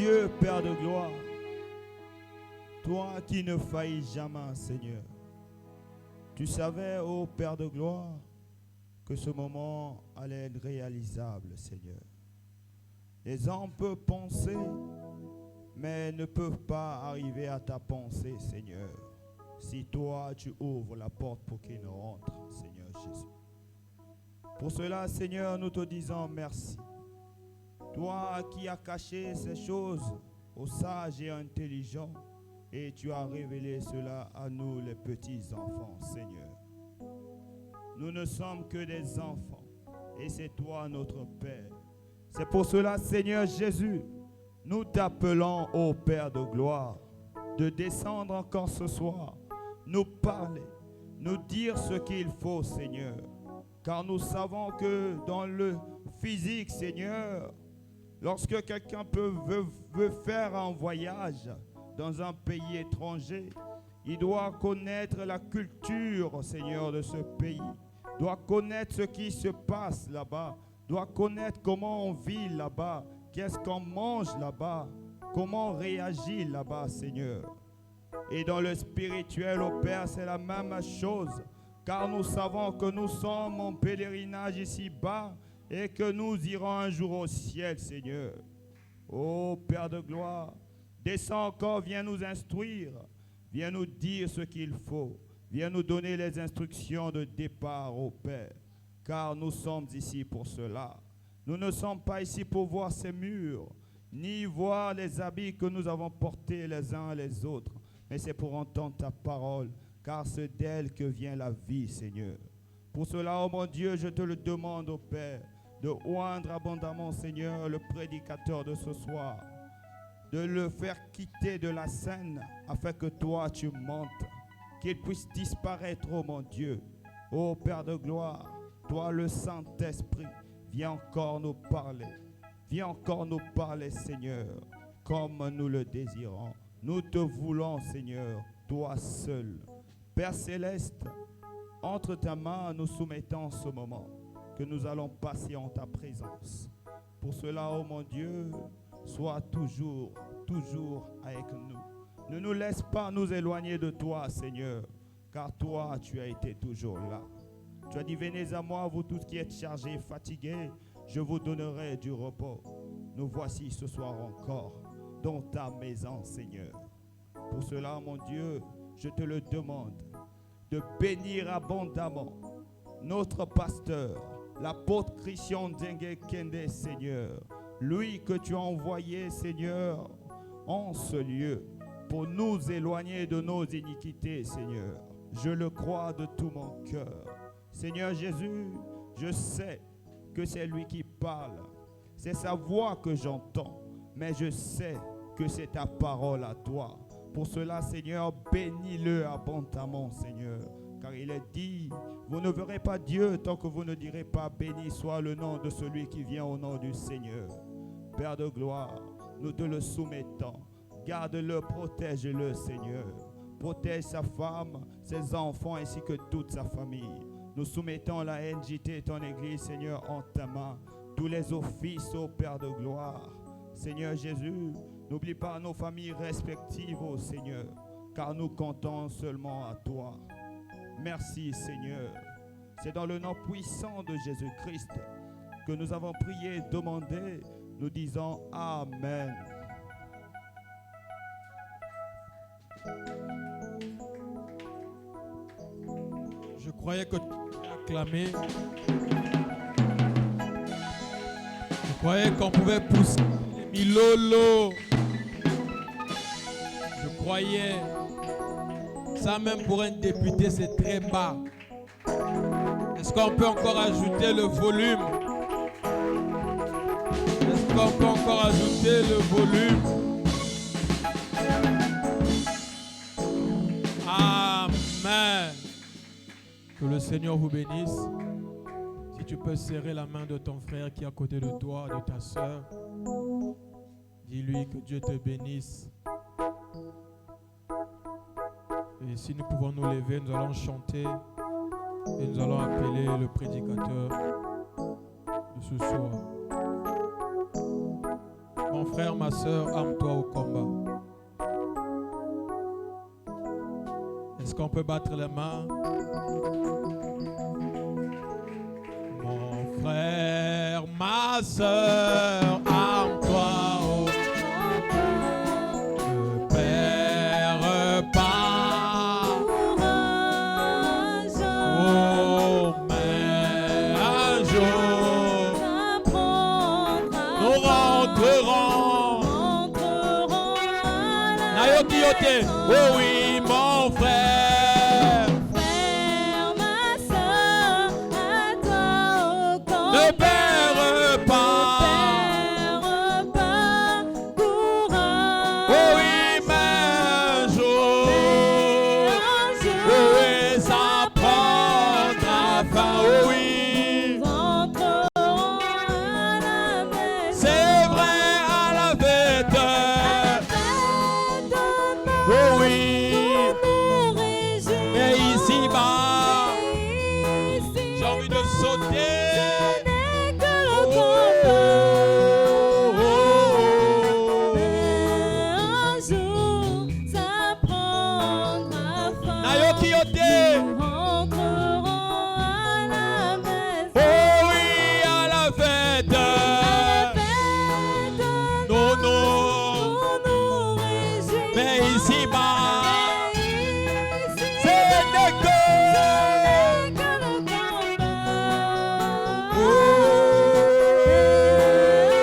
Dieu, Père de gloire, toi qui ne faillis jamais, Seigneur, tu savais, ô Père de gloire, que ce moment allait être réalisable, Seigneur. Les hommes peuvent penser, mais ne peuvent pas arriver à ta pensée, Seigneur. Si toi, tu ouvres la porte pour qu'ils ne rentrent, Seigneur Jésus. Pour cela, Seigneur, nous te disons merci. Toi qui as caché ces choses aux sages et intelligents, et tu as révélé cela à nous, les petits enfants, Seigneur. Nous ne sommes que des enfants, et c'est toi notre Père. C'est pour cela, Seigneur Jésus, nous t'appelons, ô Père de gloire, de descendre encore ce soir, nous parler, nous dire ce qu'il faut, Seigneur. Car nous savons que dans le physique, Seigneur, lorsque quelqu'un veut faire un voyage dans un pays étranger, il doit connaître la culture, Seigneur, de ce pays, doit connaître ce qui se passe là-bas, doit connaître comment on vit là-bas, qu'est-ce qu'on mange là-bas, comment on réagit là-bas, Seigneur. Et dans le spirituel, au Père, c'est la même chose, car nous savons que nous sommes en pèlerinage ici-bas et que nous irons un jour au ciel, Seigneur. Ô Père de gloire, descends encore, viens nous instruire, viens nous dire ce qu'il faut, viens nous donner les instructions de départ, ô Père, car nous sommes ici pour cela. Nous ne sommes pas ici pour voir ces murs, ni voir les habits que nous avons portés les uns les autres, mais c'est pour entendre ta parole, car c'est d'elle que vient la vie, Seigneur. Pour cela, oh mon Dieu, je te le demande, ô Père, de oindre abondamment, Seigneur, le prédicateur de ce soir, de le faire quitter de la scène, afin que toi, tu montes, qu'il puisse disparaître, oh mon Dieu. Ô Père de gloire, toi, le Saint-Esprit, viens encore nous parler. Viens encore nous parler, Seigneur, comme nous le désirons. Nous te voulons, Seigneur, toi seul. Père céleste, entre ta main, nous soumettons ce moment que nous allons passer en ta présence. Pour cela, oh mon Dieu, sois toujours, toujours avec nous. Ne nous laisse pas nous éloigner de toi, Seigneur, car toi, tu as été toujours là. Tu as dit, venez à moi, vous tous qui êtes chargés, fatigués, je vous donnerai du repos. Nous voici ce soir encore dans ta maison, Seigneur. Pour cela, mon Dieu, je te le demande de bénir abondamment notre pasteur, l'apôtre Christian Dengue Kende, Seigneur. Lui que tu as envoyé, Seigneur, en ce lieu pour nous éloigner de nos iniquités, Seigneur. Je le crois de tout mon cœur. Seigneur Jésus, je sais que c'est lui qui parle. C'est sa voix que j'entends, mais je sais que c'est ta parole à toi. Pour cela, Seigneur, bénis-le abondamment, Seigneur. Car il est dit, vous ne verrez pas Dieu tant que vous ne direz pas, béni soit le nom de celui qui vient au nom du Seigneur. Père de gloire, nous te le soumettons. Garde-le, protège-le, Seigneur. Protège sa femme, ses enfants ainsi que toute sa famille. Nous soumettons la NJT, ton Église, Seigneur, en ta main. Tous les offices, ô Père de gloire. Seigneur Jésus, n'oublie pas nos familles respectives, ô Seigneur, car nous comptons seulement à toi. Merci, Seigneur. C'est dans le nom puissant de Jésus-Christ que nous avons prié et demandé. Nous disons Amen. Je croyais que tu acclamais. Je croyais qu'on pouvait pousser les milolo. Je croyais. Ça même pour un député, c'est très bas. Est-ce qu'on peut encore ajouter le volume? Est-ce qu'on peut encore ajouter le volume? Amen. Que le Seigneur vous bénisse. Si tu peux serrer la main de ton frère qui est à côté de toi, de ta soeur, dis-lui que Dieu te bénisse. Et si nous pouvons nous lever, nous allons chanter et nous allons appeler le prédicateur de ce soir. Mon frère, ma soeur, arme-toi au combat. Est-ce qu'on peut battre les mains? Mon frère, ma soeur, arme-toi au combat. Ne perds pas. Oh, mais un jour, nous rentrerons. Nayoki Yote, oh oui, mon frère. Frère, ma soeur, à toi au camp. Ne perds pas. Ne perds pas courage. Oh oui, mais un jour, oui, ça prendra fin. Oh oui, nous entrerons à la maison. c'est vrai à la fête. Oh oui, Nous nous réjouissons. mais ici-bas, Ici, j'ai envie de sauter. ce n'est que le Oh, combat. oh, oh. Mais un jour, ça prendra fin. Nayoki Yote. Nous rentrerons à la maison. Oh oui, à la fête. À la fête, Non, non, nous nous réjouissons. mais ici-bas, Ici, c'est des ce n'est que le combat.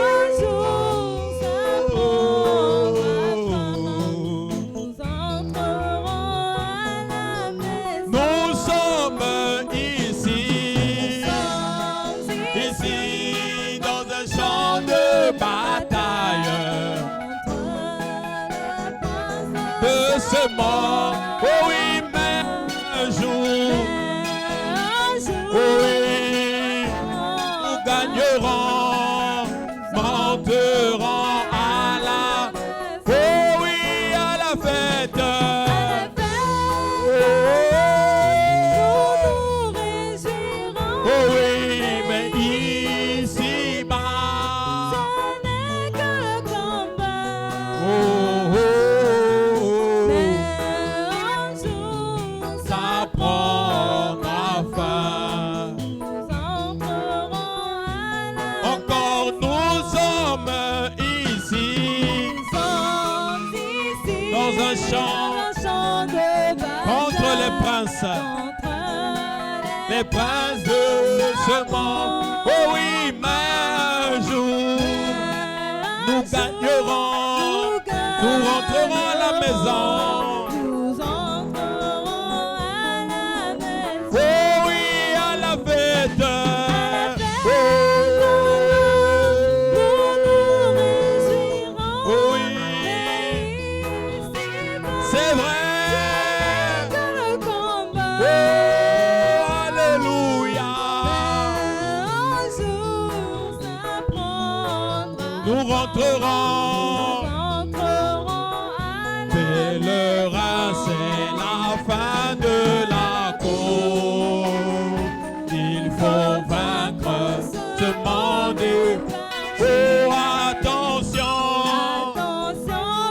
Un jour, ça prendra fin. Nous entrerons à la maison. nous sommes ici, Ici, dans un champ de bataille de ce monde. Oh oui, mais un jour, oh oui, nous gagnerons, monterons à la, oh oui, à la fête. Oh oui, mais ici-bas, oh, oh, oh, ça prendra fin. Encore nous sommes ici, dans un champ contre les princes de ce monde. Oh oui, mais un jour, nous gagnerons, nous rentrerons à la maison. Nous entrerons à la maison. Oh oui, à la fête. Oh, oh oui, c'est vrai. Oh, alléluia. Nous rentrerons. Pèlerin, c'est la fin de la course. Il faut vaincre ce monde. Oh, attention,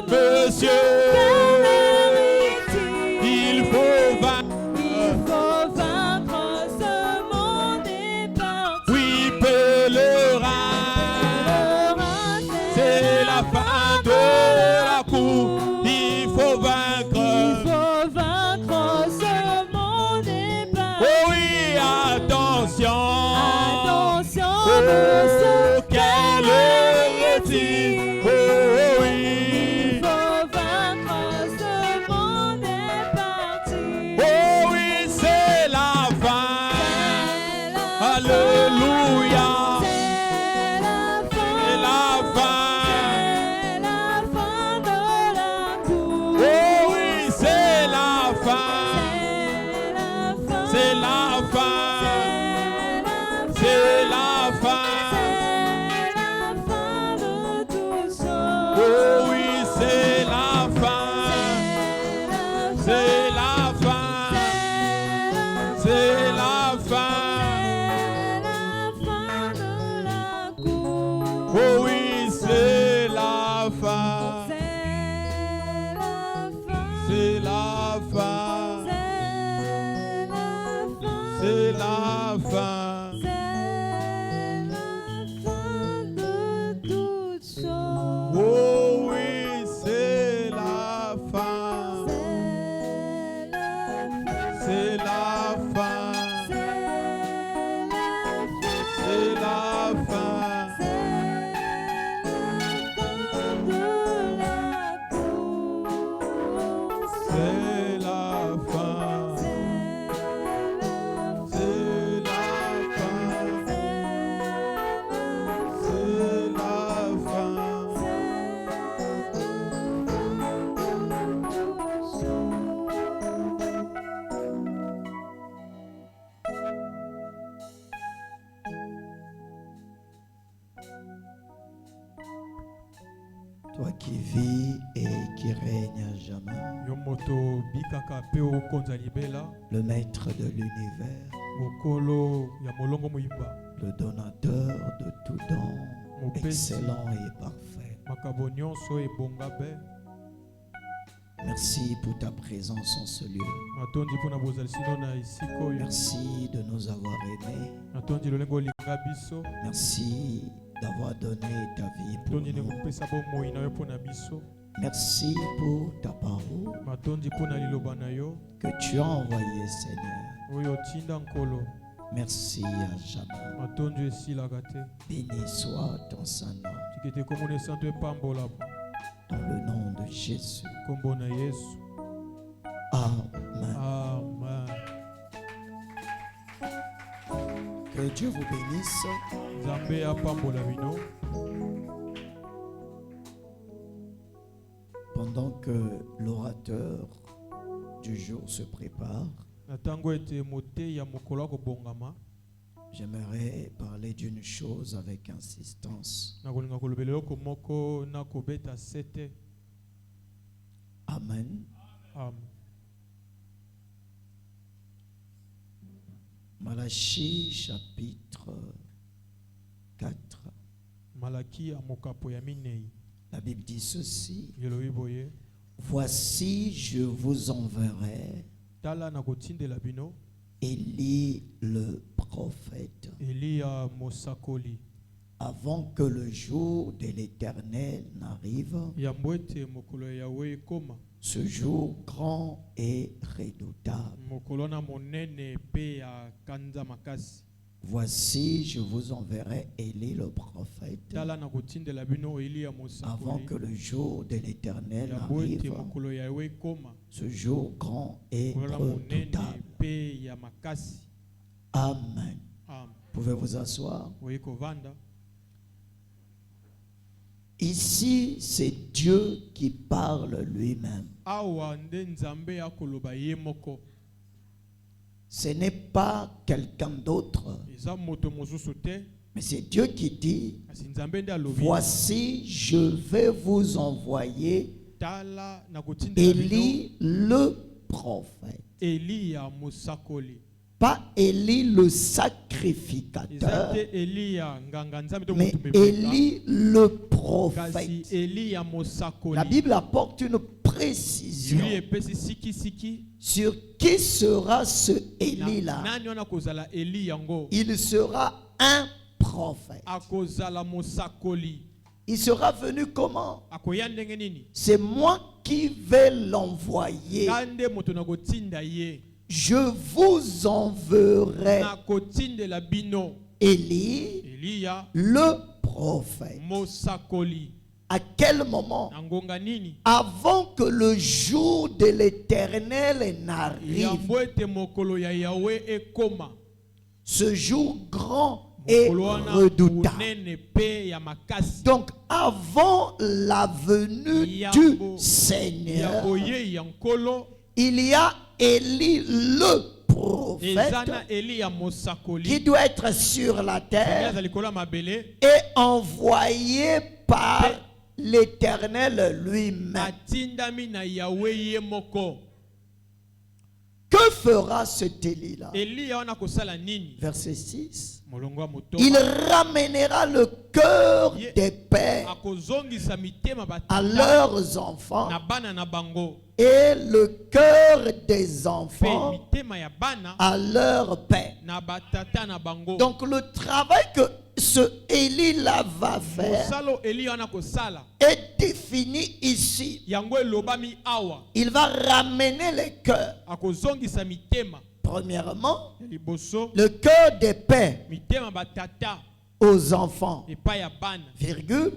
monsieur. Il faut vaincre. Oui, pèlerin, c'est la fin de la course. Il faut vaincre. Oh oui, attention. Oh, quel est-il? Oh oui. Oh oui, c'est la fin. Alléluia. C'est la fin. Oh oui, c'est la fin. C'est la fin. C'est la fin. la fin. C'est la fin. C'est la fin. Oh oui, c'est la fin. C'est la fin. C'est la fin. C'est la fin. C'est la fin. C'est la fin. Toi qui vis et qui règnes à jamais, Yo moto bikaka pe okonza libela, le maître de l'univers, mokolo ya molongo moyimba, le donateur de tout don, Mopesi. excellent et parfait. makabo nyonso ebonga be. Merci pour ta présence en ce lieu. Natondi mpona bozalisino na esika oyo. Merci de nous avoir aimés. Natondi lolenge olinga biso. Merci d'avoir donné ta vie pour Natondi nous. nekopesa bomoi na yo mpona biso. Merci pour ta parole Natondi mpona liloba na yo que tu as envoyée, Seigneur. oyo otinda nkolo. Merci à jamais. Natondi esilaka te. Béni soit ton Saint-Nom. Tikete komona esanto epambola Dans le nom de Jésus. kombo na Yesu. Amen. Amen. Que Dieu vous bénisse. Nzambe apambola bino. Pendant que l'orateur du jour se prépare, Na tango ete moteyi ya mokolo akobongama, j'aimerais parler d'une chose avec insistance. nakolinga kolobela eloko moko nakobeta sete. Amen. Amen. Malachie chapitre 4. Malaki ya mokapo ya minei. La Bible dit ceci. Yelobi boye. Voici, je vous enverrai Tala nakotindela bino. Élie le prophète, Eliya mosakoli. avant que le jour de l'Éternel n'arrive, Yambo ete mokolo ya Yahweh ekoma. ce jour grand et redoutable. Mokolo na monene pe ya kanza makasi. Voici, je vous enverrai Élie le prophète, Tala nakotindela bino Eliya avant mosakoli. que le jour de l'Éternel Yambo ete n'arrive, mokolo ya Yahweh ekoma. ce jour grand et Mokolo na monene redoutable. pe ya makasi. Amen. Amen. Pouvez vous asseoir. Oye kovanda. Ici, c'est Dieu qui parle lui-même. Awa nde Nzambe akoloba ye moko. Ce n'est pas quelqu'un d'autre, Eza moto mosusu te. mais c'est Dieu qui dit, Kasi Nzambe nde alobi. voici, je vais vous envoyer Tala nakotindela bino Élie le prophète. Eliya mosakoli. Pas Élie le Eza sacrificateur, te Eliya nganga Nzambe to mais moto mepeka. Élie le Kasi prophète. Eliya mosakoli. La Bible apporte une précision Lui epesi siki sur qui sera ce na Élie-là. nani wana kozala Eli yango. Il sera un prophète. Akozala mosakoli. Il sera venu comment? Akoya ndenge nini? C'est moi qui vais l'envoyer. Kande moto nakotinda ye. Je vous enverrai Nakotindela bino Élie, Eliya le prophète. mosakoli. À quel moment? Nangonga nini? Avant que le jour de l'Éternel n'arrive. Yambo ete mokolo ya Yahweh ekoma. Ce jour grand et Mokolo wana redoutable. monene pe ya makasi. Donc avant la venue Yambo. du Seigneur, Yaboye yankolo. il y a Élie le prophète Ezana Eliya mosakoli. qui doit être sur la terre Ezali kola mabele. et envoyé par l'Éternel lui-même. Atindami na Yahweh ye moko. que fera cet Élie-là? Eli wana kosala nini? Verset 6. Molongo ya moto. Il ramènera le cœur des pères Akozongisa mitema à batata leurs enfants na bana na bango. et le cœur des Pe enfants mitema ya bana à leur père. na batata na bango. Donc le travail que ce Élie-là va faire Mosalo Eli wana kosala. est défini ici. Yango elobami awa. Il va ramener les cœurs. Akozongisa mitema. Premièrement, Liboso. le cœur des pères Mitema batata. aux enfants. Epa ya bana. Virgule.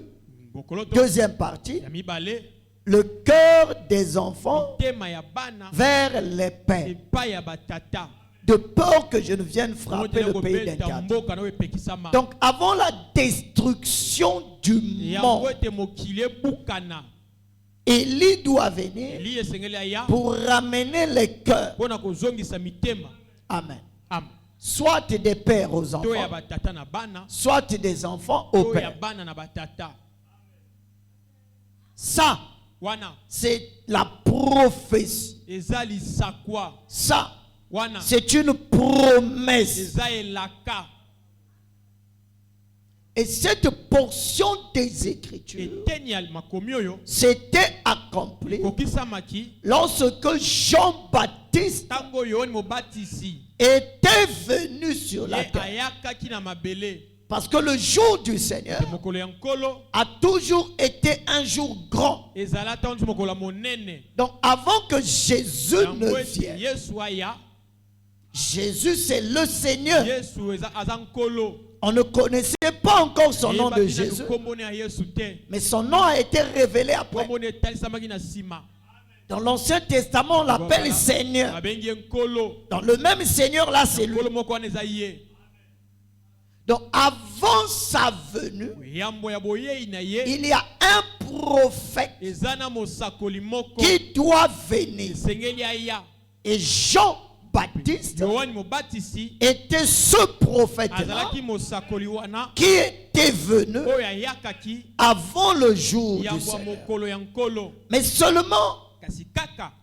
Bokoloto. Deuxième partie, Ya mibale. le cœur des enfants Mitema ya bana. vers les pères. Epa ya batata. De peur que je ne vienne frapper le pays d'un cadre. Donc, Donc avant la destruction du monde, Élie doit venir pour ramener les cœurs. Amen. Soit des pères aux enfants, soit des enfants aux pères. Ça, c'est la prophétie. Ça, c'est une promesse. Et cette portion des Écritures s'était accomplie lorsque Jean-Baptiste était venu sur la terre. Parce que le jour du Seigneur a toujours été un jour grand. Donc avant que Jésus ne vienne, Jésus c'est le Seigneur. On ne connaissait pas encore son nom de Jésus, mais son nom a été révélé après. Dans l'Ancien Testament, on l'appelle Seigneur. Dans le même Seigneur là, c'est lui. Donc avant sa venue, il y a un prophète qui doit venir. Et Jean-Baptiste était ce prophète-là qui était venu avant le jour du Seigneur. Mais seulement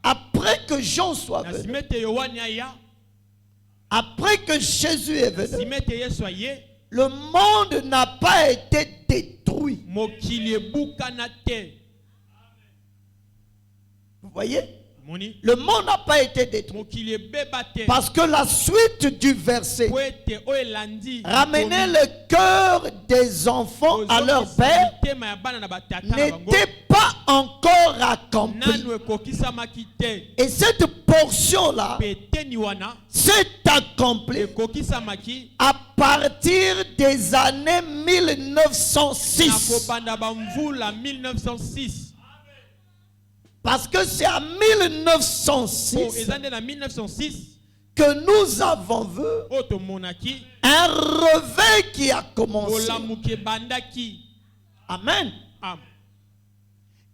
après que Jean soit venu, après que Jésus est venu, le monde n'a pas été détruit. Vous voyez? Le monde n'a pas été détruit. Parce que la suite du verset, ramener le cœur des enfants à leur père, n'était pas encore accompli. Et cette portion-là s'est accomplie à partir des années 1906. Parce que c'est en 1906 que nous avons vu un réveil qui a commencé. Amen.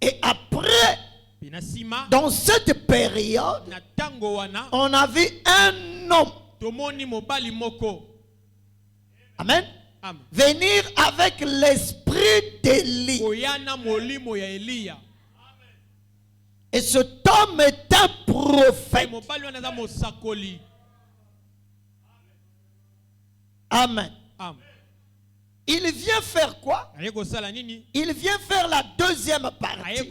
Et après, dans cette période, on a vu un homme. Amen. Venir avec l'esprit d'Élie. Et cet homme est un prophète. Amen. Il vient faire quoi? Il vient faire la deuxième partie.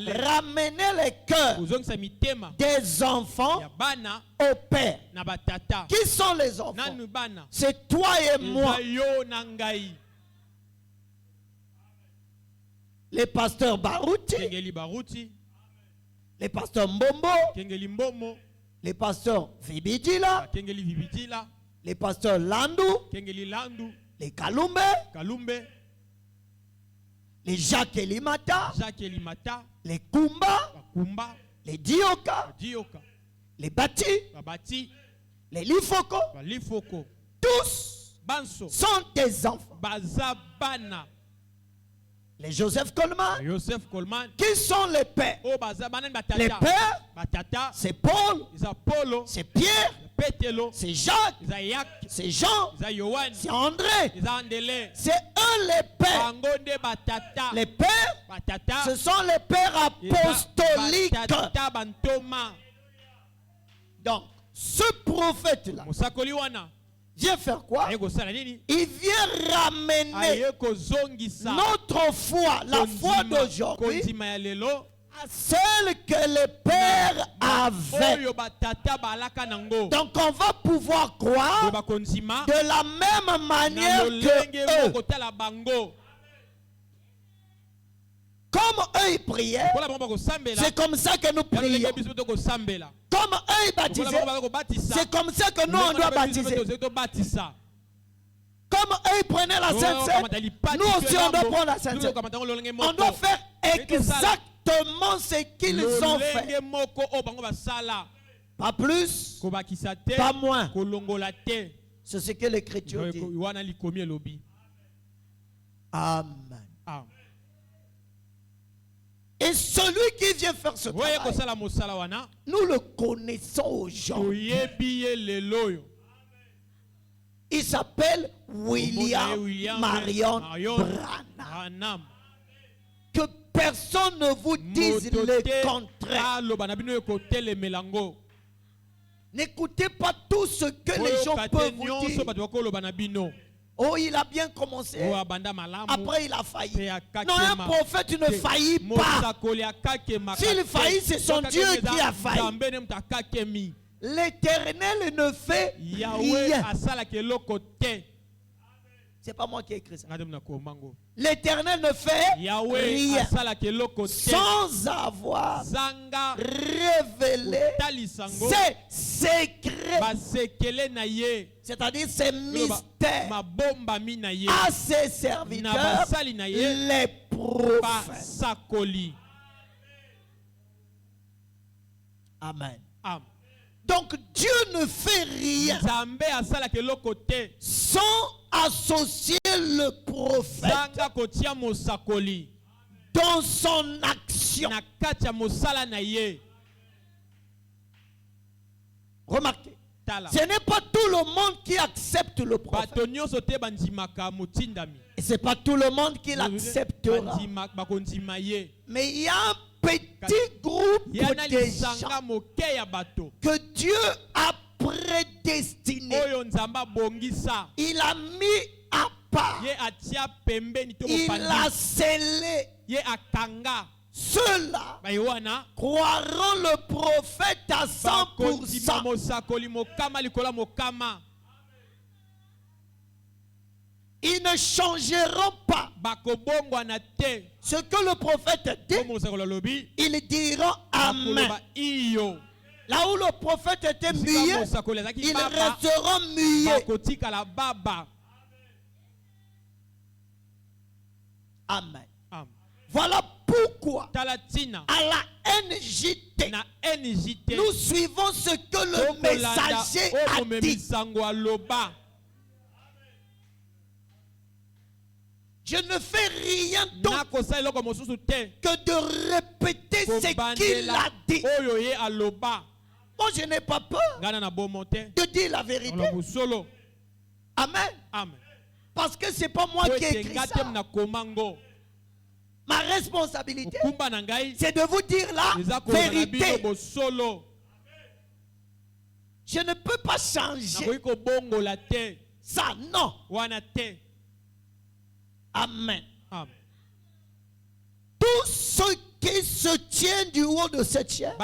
Ramener les cœurs des enfants au Père. Qui sont les enfants? C'est toi et moi. Les pasteurs Barouti, les pasteurs Mbombo, les pasteurs Vibidila, les pasteurs Landou, les Kalumbe, les Jacques Elimata, les Kumba, les Dioka, les Bati, les Lifoko, tous sont des enfants. Les Joseph Coleman, qui sont les pères? Les pères, c'est Paul, c'est Pierre, c'est Jacques, c'est Jean, c'est André. C'est eux les pères. Les pères, ce sont les pères apostoliques. Donc, ce prophète-là vient faire quoi? Il vient ramener notre foi, la foi d'aujourd'hui, à celle que les pères avaient. Donc on va pouvoir croire de la même manière que eux. Comme eux ils priaient, c'est comme ça que nous prions. Comme eux ils baptisaient, c'est comme ça que nous on doit baptiser. Comme eux ils prenaient la Sainte Seine, nous aussi on doit prendre la Sainte Seine. On doit faire exactement ce qu'ils ont fait. Pas plus, pas moins. C'est ce que l'Écriture dit. Amen. Et celui qui vient faire ce travail, nous le connaissons aujourd'hui. Il s'appelle William Marion Branham. Que personne ne vous dise le contraire. N'écoutez pas tout ce que les gens peuvent vous dire. Oh, il a bien commencé. Après, il a failli. Non, un prophète ne faillit pas. S'il faillit, c'est son Dieu qui a failli. L'Éternel ne fait rien. C'est pas moi qui ai écrit ça. L'Éternel ne fait rien sans avoir révélé ses secrets, c'est-à-dire ses mystères, à ses serviteurs, les prophètes. Amen. Donc Dieu ne fait rien sans associer le prophète dans son action. Remarquez, ce n'est pas tout le monde qui accepte le prophète. Et ce n'est pas tout le monde qui l'acceptera. Mais il y a un petit groupe de gens que Dieu a prédestiné. Il a mis à part. Il a scellé. Ceux-là croiront le prophète à 100%. Ils ne changeront pas ce que le prophète dit. Ils diront Amen. Là où le prophète était muet, ils resteront muets. Amen. Voilà pourquoi à la NJT, nous suivons ce que le messager a dit. Je ne fais rien d'autre que de répéter ce qu'il a dit. Moi, je n'ai pas peur de dire la vérité. Amen. Parce que ce n'est pas moi qui ai écrit ça. Ma responsabilité, c'est de vous dire la vérité. Je ne peux pas changer ça, non. Amen. Tous ceux qui se tiennent du haut de cette chair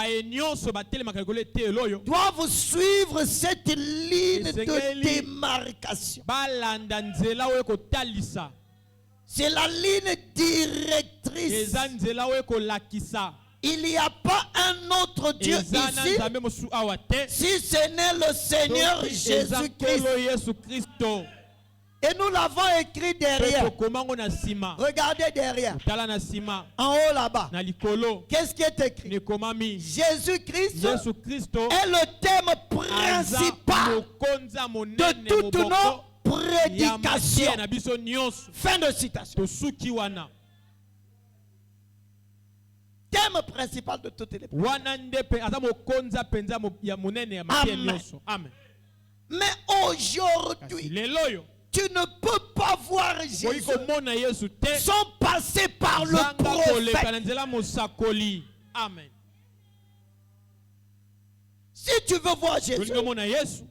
doivent suivre cette ligne de démarcation. C'est la ligne directrice. Il n'y a pas un autre Dieu ici si ce n'est le Seigneur Jésus-Christ. Et nous l'avons écrit derrière. Regardez derrière. En haut là-bas. Qu'est-ce qui est écrit? Jésus-Christ est le thème principal de toutes nos prédications. Fin de citation. Thème principal de toutes les prédications. Amen. Mais aujourd'hui, tu ne peux pas voir Jésus sans passer par le prophète. Amen. Si tu veux voir Jésus,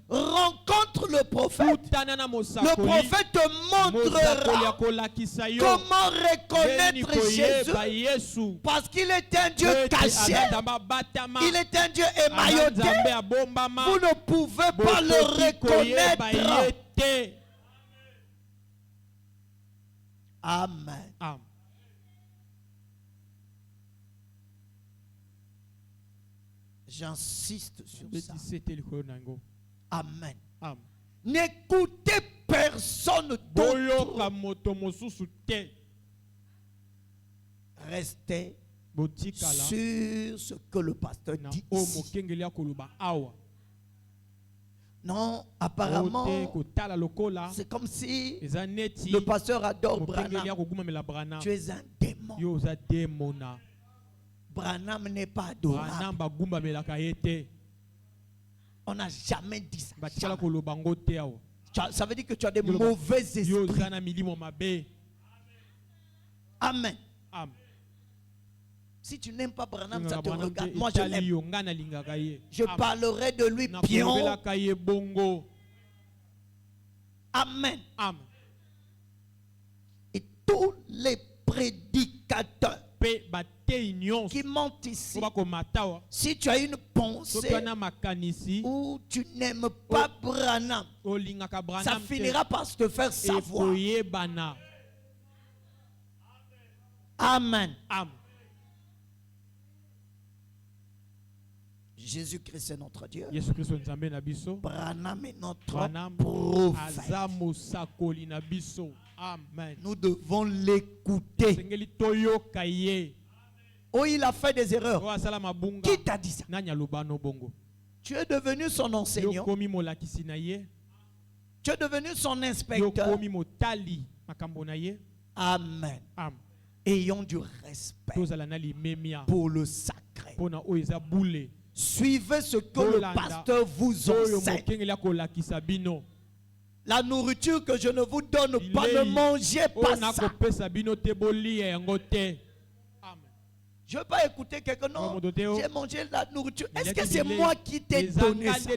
rencontre le prophète. Le prophète te montrera comment reconnaître Jésus. Parce qu'il est un Dieu caché. Il est un Dieu émailloté. Vous ne pouvez pas le reconnaître. Amen. J'insiste sur ça. Amen. N'écoutez personne d'autre. Restez sur ce que le pasteur dit ici. Non, apparemment, c'est comme si le pasteur adore Branham. Tu es un démon. Branham n'est pas adorable. On n'a jamais dit ça. Ça veut dire que tu as des mauvais esprits. Amen. Si tu n'aimes pas Branham, ça te regarde. Moi, je l'aime. Je parlerai de lui bien. Amen. Et tous les prédicateurs qui montent ici, si tu as une pensée où tu n'aimes pas Branham, ça finira par te faire savoir. Amen. Jésus-Christ est notre Dieu. Branham est notre prophète. Nous devons l'écouter. Oh, il a fait des erreurs. Qui t'a dit ça? Tu es devenu son enseignant. Tu es devenu son inspecteur. Amen. Ayons du respect pour le sacré. Suivez ce que le pasteur vous enseigne. La nourriture que je ne vous donne pas, ne mangez pas ça. Je ne veux pas écouter quelqu'un. Non, j'ai mangé la nourriture. Est-ce que c'est moi qui t'ai donné ça?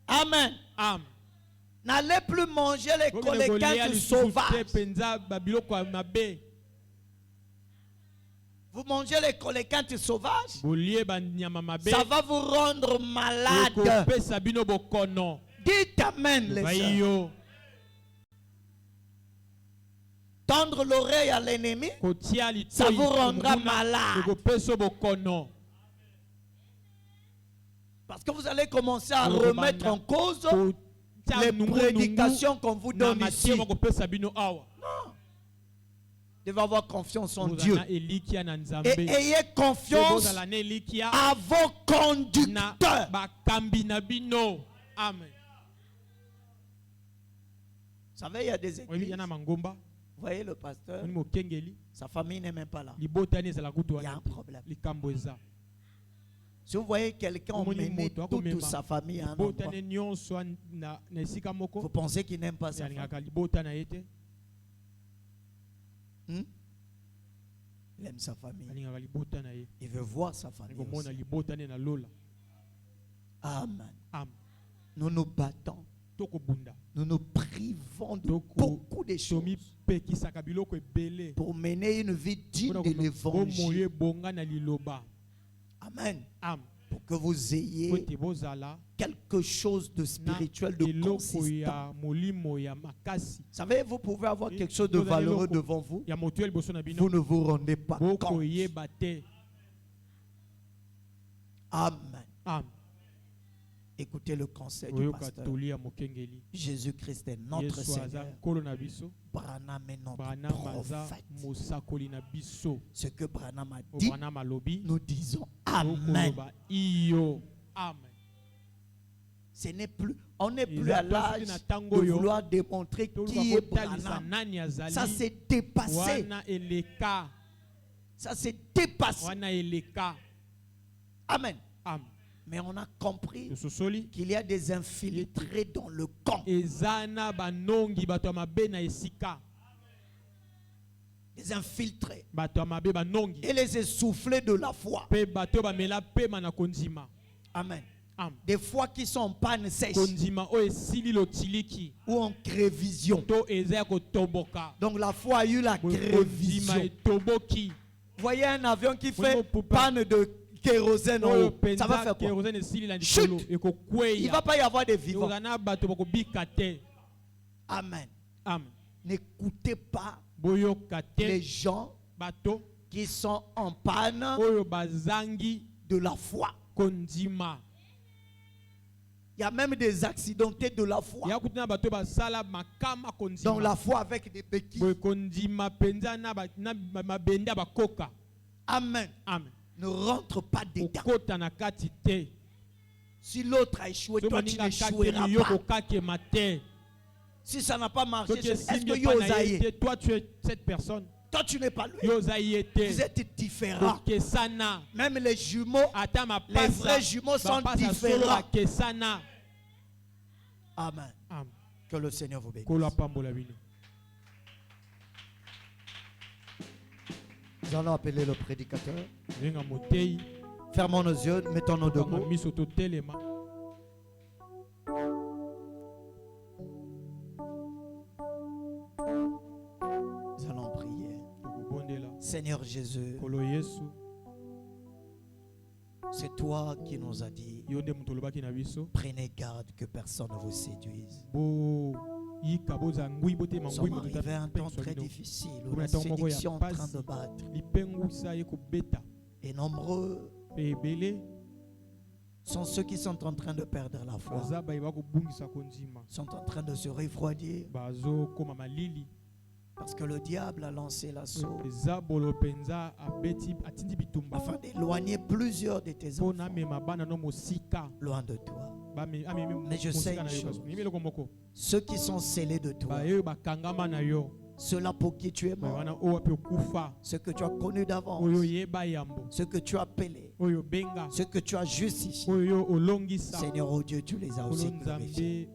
Amen. N'allez plus manger les coléquintes sauvages. Vous mangez les coléquintes sauvages, ça va vous rendre malade. Dites amen, les sœurs. Tendre l'oreille à l'ennemi, ça vous rendra malade. Parce que vous allez commencer à remettre en cause les prédications qu'on vous donne ici. Non. Vous devez avoir confiance en Dieu. Et ayez confiance à vos conducteurs. Amen. Vous savez, il y a des églises. Vous voyez le pasteur, sa famille n'est même pas là. Il y a un problème. Si vous voyez quelqu'un emmener toute sa famille à un endroit, vous pensez qu'il n'aime pas sa famille? Il aime sa famille. Il veut voir sa famille aussi. Amen. Nous nous battons. Nous nous privons de beaucoup de choses pour mener une vie digne de l'évangile. Amen. Pour que vous ayez quelque chose de spirituel, de consistant. Vous savez, vous pouvez avoir quelque chose de valeureux devant vous. Vous ne vous rendez pas compte. Amen. Écoutez le conseil du pasteur. Jésus-Christ est notre Seigneur. Branham est notre prophète. Ce que Branham a dit, nous disons Amen. Ce n'est plus, on n'est plus à l'âge de vouloir démontrer qui est Branham. Ça s'est dépassé. Ça s'est dépassé. Amen. Mais on a compris qu'il y a des infiltrés dans le camp. des infiltrés, et les essoufflés de la foi. Amen. Des fois qui sont en panne sèche ou en crévision. Donc la foi a eu la crévision. Vous voyez un avion qui fait panne de kérosène en haut, ça va faire quoi? Chut! Il ne va pas y avoir de vivants. Amen. N'écoutez pas les gens qui sont en panne de la foi. Il y a même des accidentés de la foi. Dans la foi avec des béquilles. Amen. Ne rentre pas dedans. Si l'autre a échoué, toi tu n'échoueras pas. Si ça n'a pas marché, est-ce que Yosaïe, toi tu es cette personne? Toi tu n'es pas lui. Vous êtes différents. Même les jumeaux, les vrais jumeaux sont différents. Amen. Que le Seigneur vous bénisse. Nous allons appeler le prédicateur. Fermons nos yeux, mettons-nous debout. Nous allons prier. Seigneur Jésus, c'est toi qui nous as dit, prenez garde que personne ne vous séduise. Nous sommes arrivés à un temps très difficile où la séduction est en train de battre. Et nombreux sont ceux qui sont en train de perdre la foi, sont en train de se refroidir, parce que le diable a lancé l'assaut afin d'éloigner plusieurs de tes enfants loin de toi. Mais je sais une chose, ceux qui sont scellés de toi, ceux-là pour qui tu es mort, ce que tu as connu d'avance, ce que tu as appelé, ce que tu as justifié, Seigneur, oh Dieu, tu les as aussi glorifiés.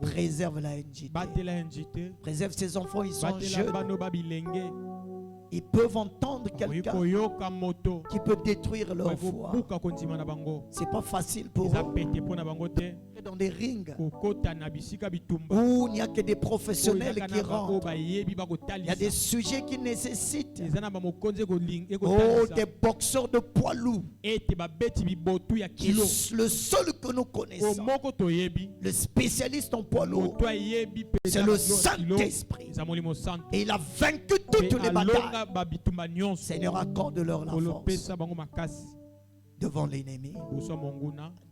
Préserve la NJT. Préserve ces enfants, ils sont jeunes. Ils peuvent entendre quelqu'un qui peut détruire leur foi. C'est pas facile pour eux. Dans des rings où il n'y a que des professionnels qui rentrent. Il y a des sujets qui nécessitent des boxeurs de poids lourds. Le seul que nous connaissons, le spécialiste en poids lourd, c'est le Saint-Esprit. Et il a vaincu toutes les batailles. Seigneur, accorde-leur la force devant l'ennemi.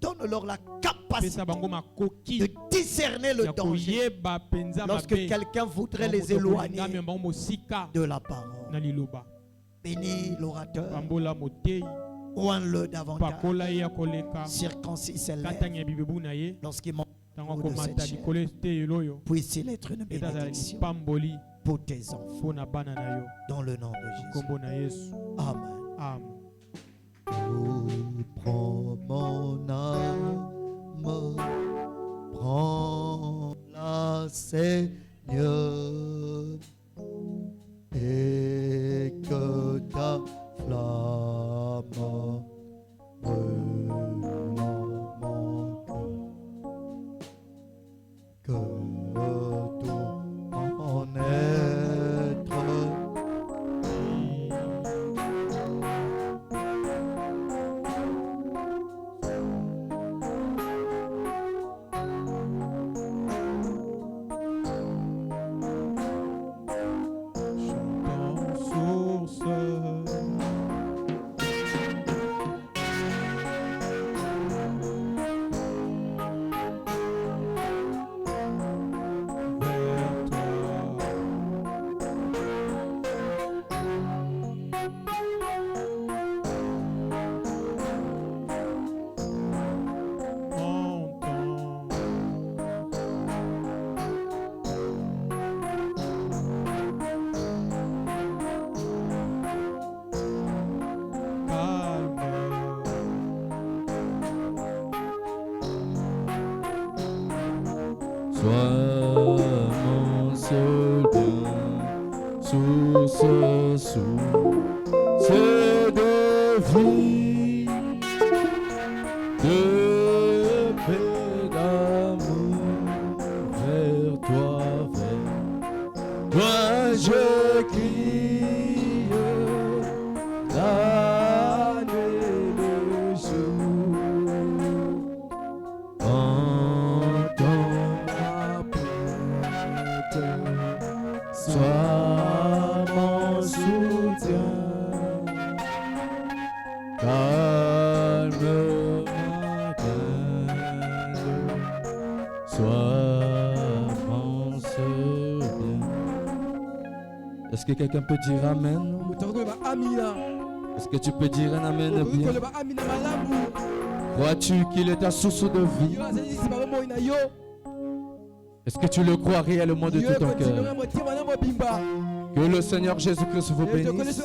Donne-leur la capacité de discerner le danger lorsque quelqu'un voudrait les éloigner de la parole. Bénis l'orateur, oins-le davantage, circoncis ses lèvres lorsqu'il mange de cette chair. Puisse-t-il être une bénédiction pour tes enfants, dans le nom de Jésus. Amen. Prends mon âme, prends-la, Seigneur, et que ta flamme brûle mon cœur, que tout mon être Sois mon seul bien, sous source de vie, de paix, d'amour vers toi, moi je crie la nuit, le jour, entends ma plainte, sois mon soutien, calme ma peine, sois mon seul bien. Est-ce que quelqu'un peut dire Amen? Est-ce que tu peux dire un Amen bien? Crois-tu qu'il est ta source de vie? Est-ce que tu le crois réellement de tout ton cœur? Que le Seigneur Jésus-Christ vous bénisse.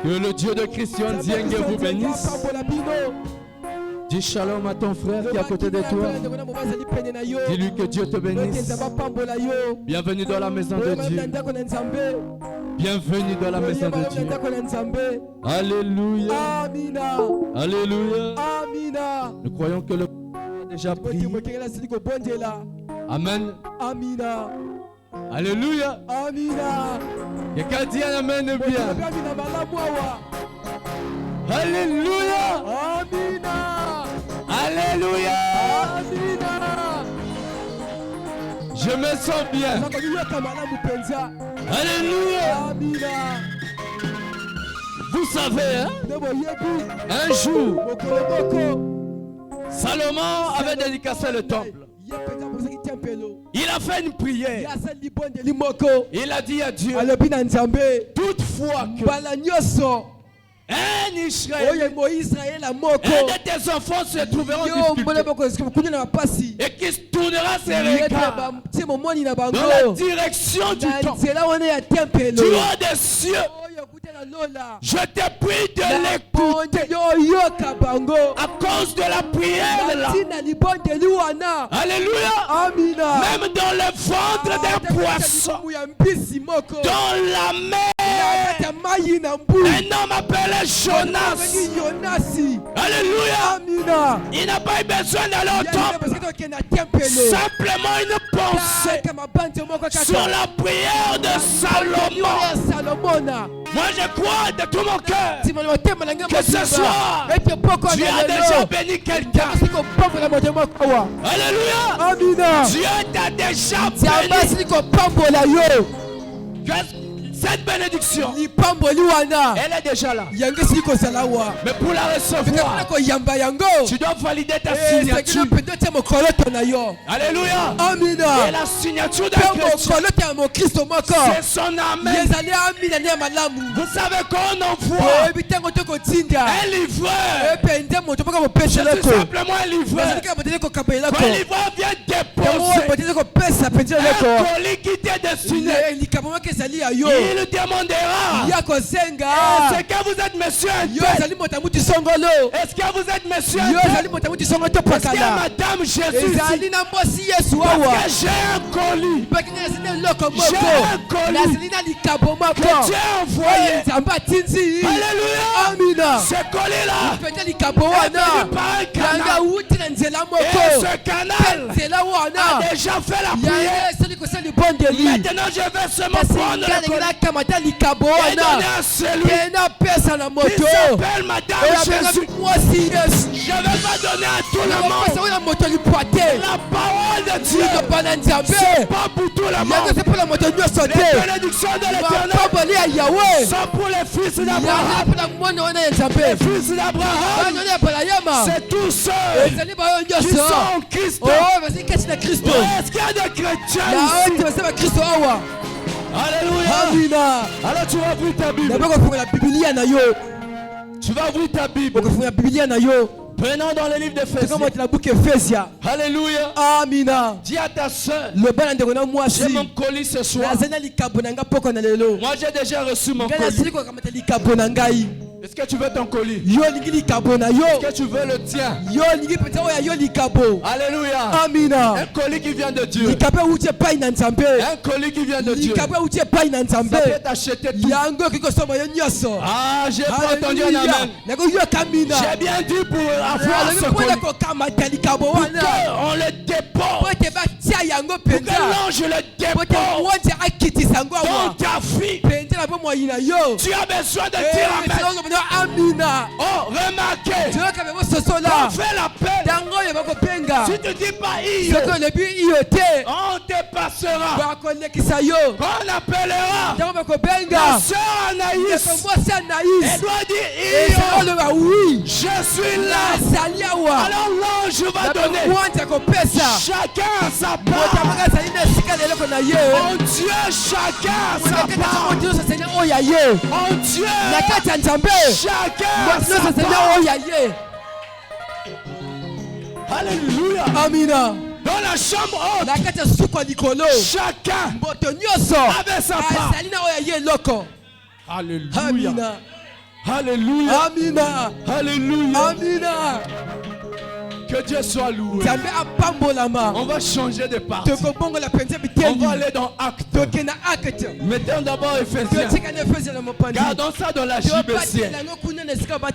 Que le Dieu de Christian Dieng vous bénisse. Dis shalom à ton frère qui est à côté de toi. Dis-lui que Dieu te bénisse. Bienvenue dans la maison de Dieu. Bienvenue dans la maison de Dieu. Alléluia. Alléluia. Nous croyons que le Père a déjà pris. Amen. Alléluia. Quelqu'un dit un Amen bien. Alléluia. Alléluia. Je me sens bien. Alléluia. Vous savez, hein? Un jour, Salomon avait dédicacé le temple. Il a fait une prière. Il a dit à Dieu, toutefois que un Israël, un de tes enfants se trouvera en difficulté et qui tournera ses regards dans la direction du temple, du haut des cieux. Je te prie de l'écouter à cause de la prière là. Alléluia. Même dans le ventre d'un poisson, dans la mer, un homme appelé Jonas. Alléluia. Il n'a pas eu besoin d'aller au temple. Simplement une pensée sur la prière de Salomon. Moi je crois de tout mon cœur que ce soir tu as déjà béni quelqu'un. Alléluia. Dieu t'a déjà béni. Cette bénédiction, elle est déjà là. Mais pour la recevoir, tu dois valider ta signature. Alléluia. Et la signature d'un chrétien, c'est son amen. Vous savez qu'on envoie un livreur. C'est tout simplement un livreur. Quand le livreur vient déposer un colis qui t'est destiné, il demandera, est-ce que vous êtes monsieur Est-ce que vous êtes monsieur Est-ce que madame Jésus parce que j'ai un colis que Dieu a envoyé. Alléluia. Ce colis-là est venu par un canal. Et ce canal a déjà fait la prière. Maintenant je vais seulement prendre le colis et donner à celui qui s'appelle Madame Jésus. Je ne vais pas donner à tout le monde. La parole de Dieu, c'est pas pour tout le monde. Les bénédictions de l'Éternel sont pour les fils d'Abraham. Les fils d'Abraham, c'est tous ceux qui sont en Christ. Est-ce qu'il y a des chrétiens ici? Alléluia. Alors tu vas ouvrir ta Bible. Tu vas ouvrir ta Bible. Prenons dans le livre d'Éphésiens. Alléluia. Amina. Dis à ta soeur, j'ai mon colis ce soir. Moi j'ai déjà reçu mon colis. Est-ce que tu veux ton colis? Est-ce que tu veux le tien? Alléluia. Amina. Un colis qui vient de Dieu. Un colis qui vient de Dieu. Ça peut t'acheter tout. Ah, j'ai pas entendu un amen. J'ai bien dit pour avoir ce colis. Pour qu'on le dépose. Pour que l'ange le dépose dans ta vie. Tu as besoin de dire amen. Oh, remarquez. On fait la peine. Si tu dis pas on te passera. On appellera la sœur Anaïs. Elle doit dire je suis là. Alors l'ange va donner chacun sa part. En Dieu, chacun sa part. En Dieu, chacun sa part. Alléluia. Amina. Dans la chambre haute, chacun avait sa part. Alléluia. Alléluia. Amina. Alléluia. Amina. Que Dieu soit loué. On va changer de partie. On va aller dans Actes. Mettons d'abord Ephésiens. Gardons ça dans la JBC.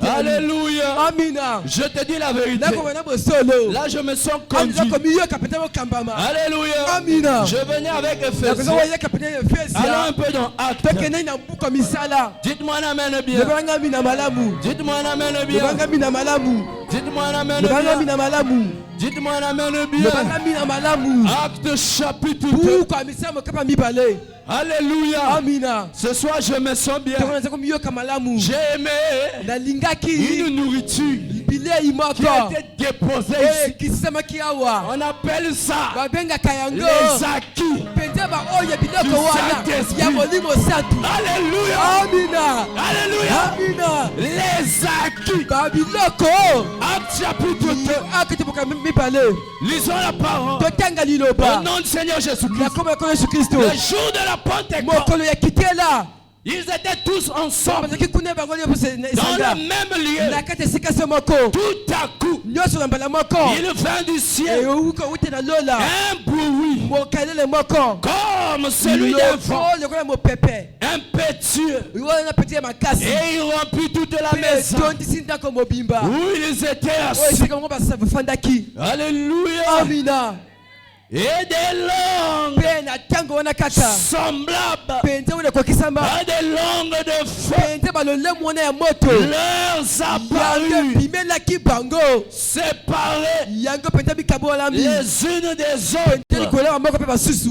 Alléluia. Amina. Je te dis la vérité. Là, je me sens conduit. Alléluia. Amina. Je venais avec Ephésiens. Allons un peu dans Actes. Dites-moi l'amen bien. Dites-moi l'amen bien. Dites-moi l'amen bien. Dites-moi l'amen bien. Acte chapitre 2. Alléluia. Amina. Ce soir je me sens bien. J'ai aimé une nourriture qui a été déposée ici. On appelle ça les acquis du Saint-Esprit. Alléluia. Amina. Alléluia. Amina. Les acquis. Acte chapitre 2. Lisons la parole. Au nom du Seigneur Jésus-Christ. Le jour de la Pentecôte, ils étaient tous ensemble dans le même lieu. Tout à coup, il vint du ciel un bruit comme celui d'un vent impétueux, et il remplit toute la maison où ils étaient assis. Alléluia. Et des langues semblables à des langues de feu leur apparurent, séparées les unes des autres,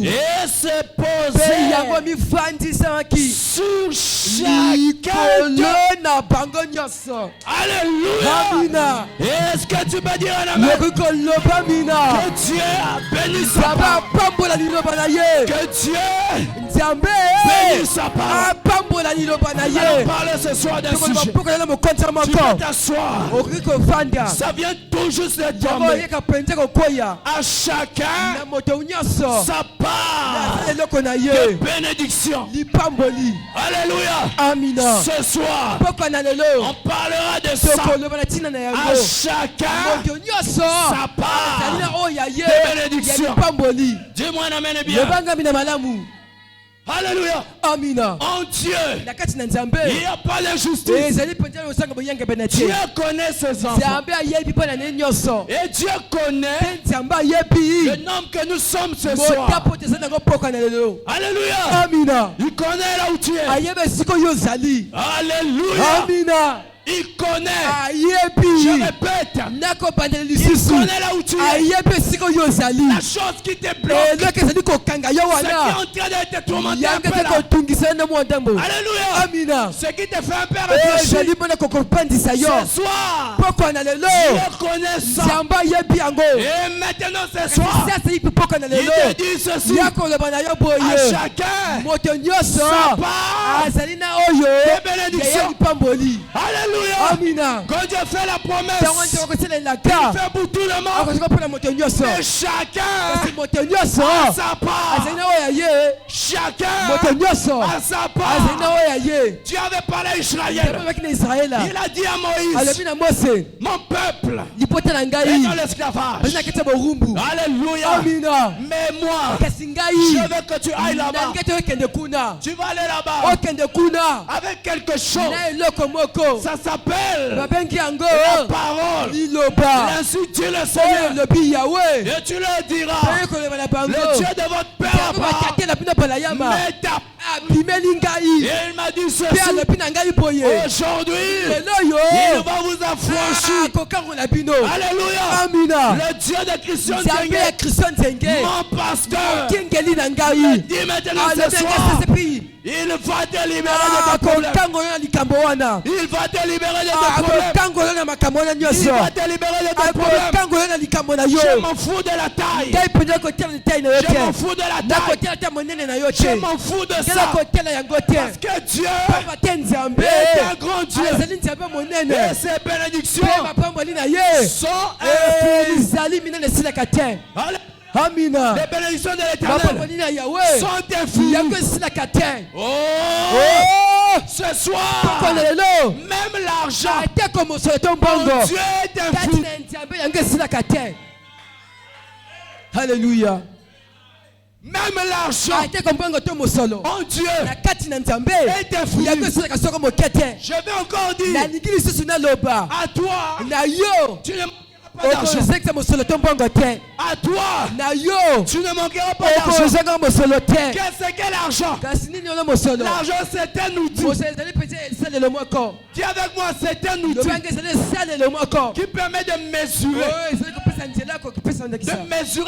et se posaient sur chacun d'eux. Alléluia. Est-ce que tu peux dire un amen? Que Dieu bénisse sa part. Que Dieu bénisse sa part. Allons parler ce soir d'un sujet. Tu peux t'asseoir. Ça vient tout juste de tomber. À chacun sa part de bénédiction. Alléluia. Ce soir, on parlera de ça. À chacun sa part de bénédiction. Dis-moi un amen bien. Alléluia. Amina. En Dieu, il n'y a pas l'injustice. Dieu connaît ses enfants. Et Dieu connaît le nombre que nous sommes ce soir. Alléluia. Amina. Il connaît là où tu es. Alléluia. Amina. Il connaît. Je répète. Il connaît là où tu es. La chose qui te bloque. Ce qui est en train de te tourmenter un peu là. Alléluia. Amina. Ce qui te fait un peu réfléchir. Ce soir, Dieu connaît ça. Et maintenant ce soir, il te dit ceci. À chacun sa part de bénédiction. Alléluia. Amina. Quand Dieu fait la promesse, il fait pour tout le monde. Et chacun a sa part. Chacun chacun à sa part. Dieu avait parlé à Israël. Il a dit à Moïse, mon peuple est dans l'esclavage. Alléluia. Mais moi, je veux que tu ailles là-bas. Tu vas aller là-bas avec quelque chose. Ça s'appelle la parole. Ainsi tu le Seigneur. Et tu leur diras, le Dieu de votre père et il m'a dit ceci, aujourd'hui il va vous affranchir. Alléluia. Le Dieu de Christian Zenge, mon pasteur, dit maintenant ce soir, il va te libérer de tes problèmes. Il va te libérer de tes problèmes. Il va te libérer de tes problèmes. Je m'en fous de la taille. Je m'en fous de la taille. Je m'en fous de ça. Parce que Dieu est un grand Dieu. Et ses bénédictions sont infinies. Amina. Les bénédictions de l'Éternel sont infinies. Oh, ce soir, même l'argent, mon Dieu est infini. Alléluia. Même l'argent, mon Dieu est infini. Je vais encore dire à toi, tu ne d'argent. À toi, tu ne manqueras pas d'argent. Qu'est-ce que l'argent? L'argent, c'est un outil. Dis avec moi, c'est un outil qui permet de mesurer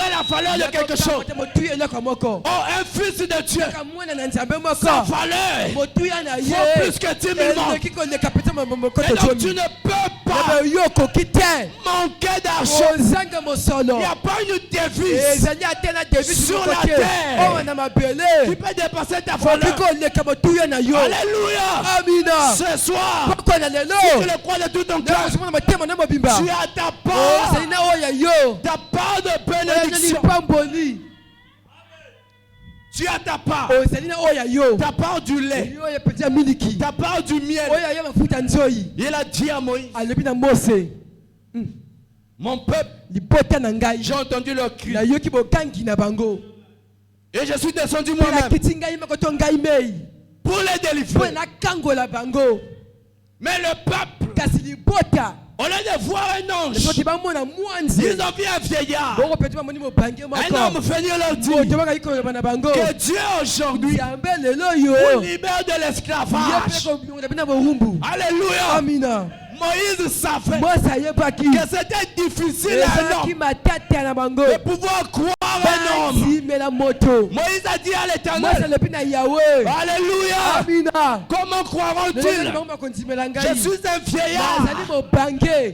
la valeur de quelque chose. Oh, un fils de Dieu, sa valeur vaut plus que 10 000 morts. Et donc tu ne peux pas manquer d'argent. Il n'y a pas une devise sur la terre qui peut dépasser ta valeur. Alléluia. Ce soir, si tu le crois de tout ton cœur, tu as ta part de bénédiction. Tu as ta part du lait, ta part du miel. Il a dit à Moïse, mon peuple, j'ai entendu leur cri. Et je suis descendu moi-même pour les délivrer. Mais le peuple, au lieu de voir un ange, ils ont vu un vieillard. Un homme venu leur dire que Dieu aujourd'hui vous libère de l'esclavage. Alléluia. Moïse savait que c'était difficile à un homme de pouvoir croire un homme. Moïse a dit à l'Éternel, alléluia, comment croiront-ils? Je suis un vieillard.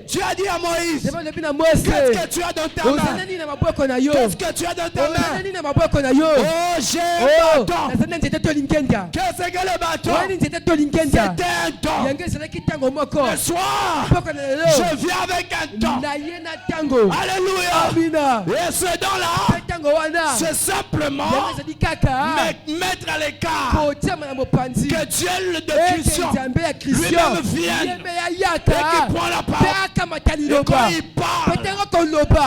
Tu as dit à Moïse, qu'est-ce que tu as dans ta main? Qu'est-ce que tu as dans ta main? Oh, j'ai un bâton. Qu'est-ce que le bâton? C'était un don. Le soir, je viens avec un don. Alléluia. Et ce don-là, c'est simplement mettre à l'écart que Dieu de Christian lui-même vienne et qui prend la parole. Et quand il parle,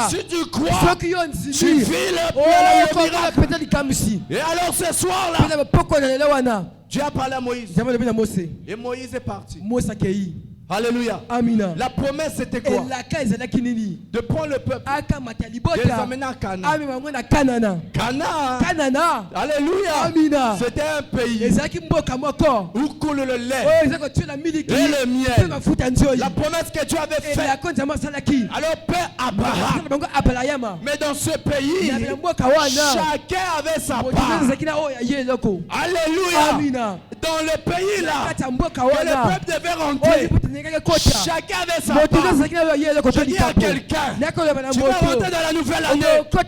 si tu crois, tu vis le miracle. Et alors ce soir-là, Dieu a parlé à Moïse. Et Moïse est parti. Alléluia. Amina. La promesse c'était quoi? De prendre le peuple et les amener à Canaan. Canaan. Alléluia. Amina. C'était un pays où coule le lait et le miel. La promesse que Dieu avait faite alors Père Abraham. Mais dans ce pays, chacun avait sa part. Alléluia. Amina. dans le pays là, que le peuple devait rentrer, chacun avait sa part. Je dis à quelqu'un, tu vas rentrer dans la nouvelle année, tu as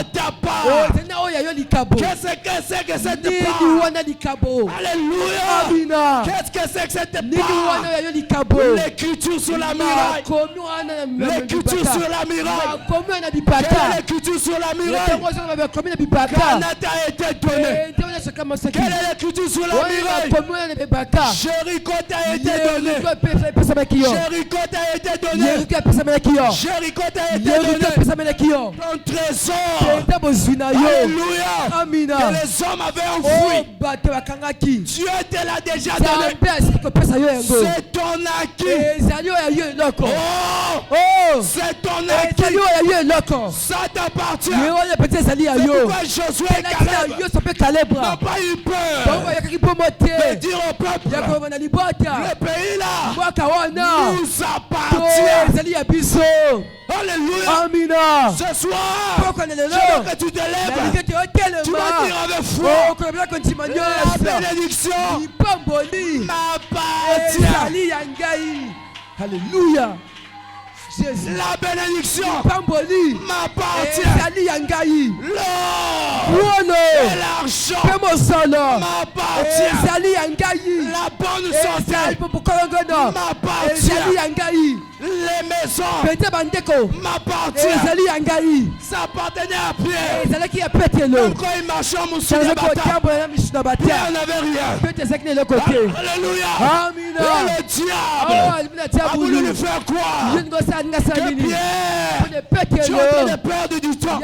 ta part. Qu'est-ce que c'est que cette part? Alléluia. Qu'est-ce que c'est que cette part? L'écriture sur la muraille. L'écriture sur la muraille. Quelle est l'écriture sur la muraille? Canada a été donné. Quelle est l'écriture sur la muraille? Jéricho a été donné. Jéricho a été donné. Jéricho a été donné. Ton trésor. Alléluia. Que les hommes avaient enfoui. Dieu te l'a déjà donné. C'est ton acquis. C'est ton acquis. Ça t'appartient. C'est pourquoi Josué et Caleb n'ont pas eu peur de dire au peuple, le pays là nous appartient. Alléluia. Ce soir, je veux que tu te lèves. Tu vas dire avec foi, la bénédiction m'appartient. Alléluia. La bénédiction m'appartient. L'or et l'argent m'appartient. La bonne santé m'appartient. Les maisons m'appartiennent. Ça appartenait à Pierre. Même quand il marchait en moussou de bataille, Pierre n'avait rien. Alléluia. Et le diable a voulu lui faire croire que Pierre, tu es en train de perdre du temps.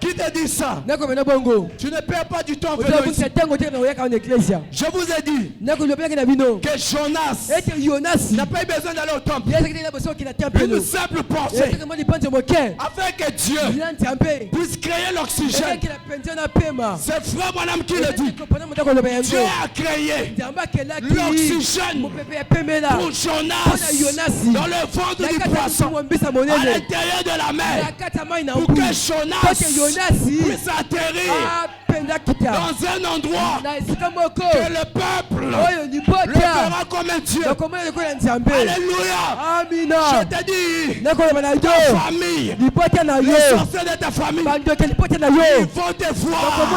Qui te dit ça? Tu ne perds pas du temps. Je vous ai dit que Jonas n'a pas eu besoin d'aller au temple. Une simple pensée afin que Dieu puisse créer l'oxygène. C'est Frère Branham qui le dit. Dieu a créé l'oxygène pour Jonas dans le ventre du poisson, à l'intérieur de la mer, pour que Jonas puisse atterrir dans un endroit que le peuple le verra comme un Dieu. Alléluia. Je te dis, ta famille, les sorciers de ta famille, ils vont te voir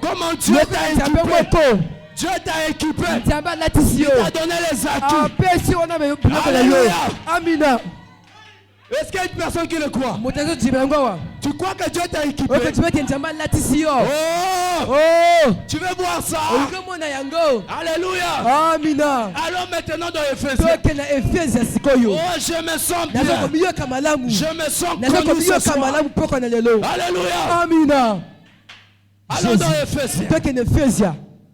comment Dieu t'a équipé. Dieu t'a équipé. Il t'a donné les atouts. Alléluia. Est-ce qu'il y a une personne qui le croit? Tu crois que Dieu t'a équipé? Tu veux voir ça? Alléluia. Alors maintenant dans Éphésiens. Je me sens bien. Je me sens connu ce soir. Alléluia. Alors dans Éphésiens.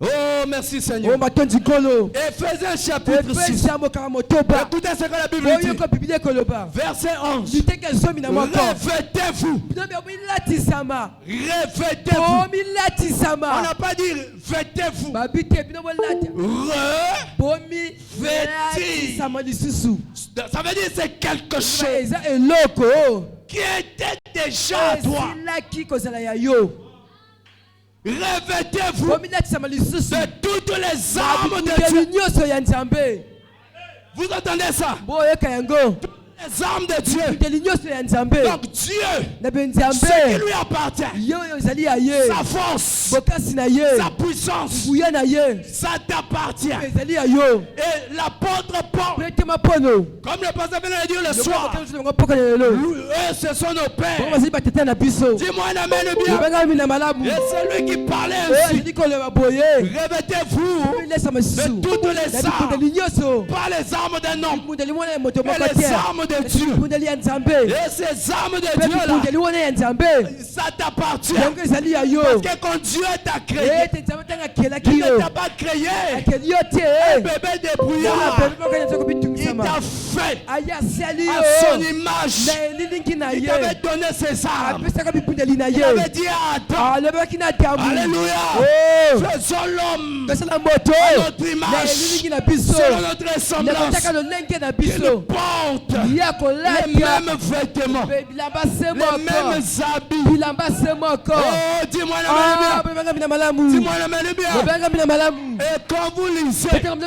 Oh, merci Seigneur. Éphésiens chapitre 6. Écoutez ce que la Bible dit. Verset 11. Revêtez-vous. Revêtez-vous. On n'a pas dit vêtez-vous. Revêtez-vous. Ça veut dire c'est quelque chose qui était déjà à toi. Revêtez-vous de toutes les armes de Dieu. Vous entendez ça? Les armes de Dieu. Donc Dieu, ce qui lui appartient, sa force, sa puissance, ça t'appartient. Et l'apôtre Paul, comme le pasteur vient de dire le soir, ce sont nos pères. Dis-moi un amen bien. Et c'est lui qui parlait ainsi. Revêtez-vous de toutes les armes, pas les armes d'un homme, mais les armes de Dieu. Et ces armes de Dieu là, ça t'appartient. Parce que quand Dieu t'a créé, il ne t'a pas créé un bébé débrouillard. Il t'a fait à son image. Il t'avait donné ses armes. Il avait dit à Adam, alléluia, faisons l'homme à notre image, selon notre ressemblance, qu'il porte les mêmes vêtements, les mêmes habits. Oh, dis-moi la bien. Dis-moi la bien. Et quand vous lisez dans 1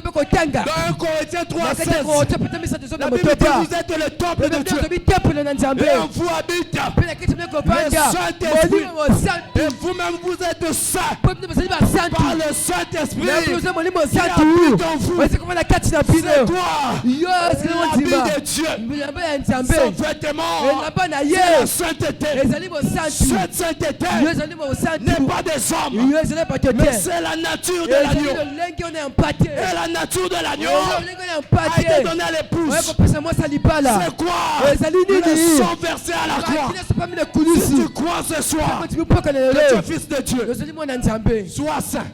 Corinthiens 3:16, la Bible dit que vous êtes le temple de Dieu et en vous habite le Saint-Esprit. Et vous-même vous êtes saints par le Saint-Esprit qui habite en vous. C'est quoi l'habit de Dieu? Son vêtement, c'est la sainteté. Cette sainteté n'est pas des hommes, mais c'est la nature de l'agneau. Et la nature de l'agneau a été donnée à l'épouse. C'est quoi? Le sang versé à la croix. Si tu crois ce soir que tu es fils de Dieu, sois saint.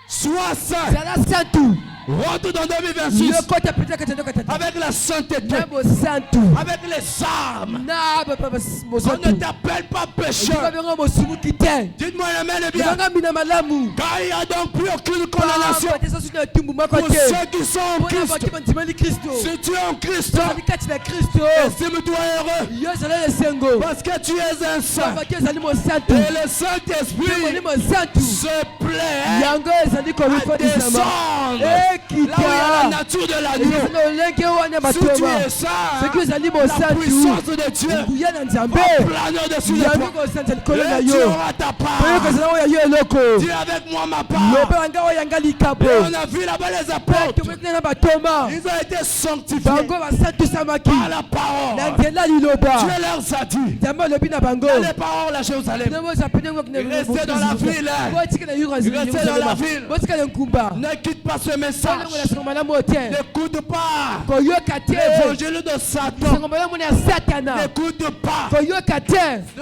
Sois saint. Rentre dans 2026 avec la sainteté, avec les armes. On ne t'appelle pas pécheur. Dites-moi amen et bien. Car il n'y a donc plus aucune condamnation pour ceux qui sont en Christ. Si tu es en Christ, estime-toi heureux parce que tu es un saint. Et le Saint-Esprit se plaît à descendre là où il y a la nature de l'agneau. Si tu es saint, la puissance de Dieu va planer au-dessus de toi. Et tu auras ta part. Dis avec moi ma part. Et on a vu là-bas les apôtres. Ils ont été sanctifiés par la parole. Dieu leur a dit dans les paroles à Jérusalem, restez dans la ville. Restez dans la ville. Ne quitte pas ce message. N'écoute pas l'évangile de Satan. N'écoute pas ce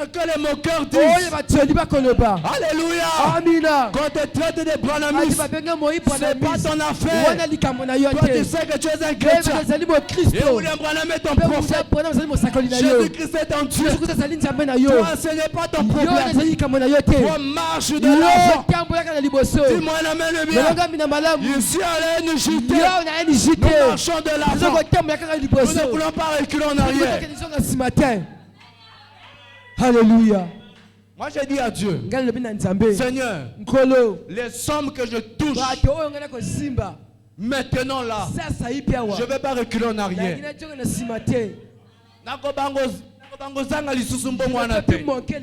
que les moqueurs disent. Alléluia. Quand tu traites des branamistes, ce n'est pas ton affaire. Toi tu sais que tu es un chrétien. Et William Branham est ton prophète. Jésus-Christ est ton Dieu. Toi ce n'est pas ton problème. Toi marche de l'avant. Dis-moi la main le bien. Ici à l'NJT, nous marchons de l'avant. Nous ne voulons pas reculer en arrière. Alléluia. Moi j'ai dit à Dieu, Seigneur, les sommes que je touche maintenant là, je ne vais pas reculer en arrière.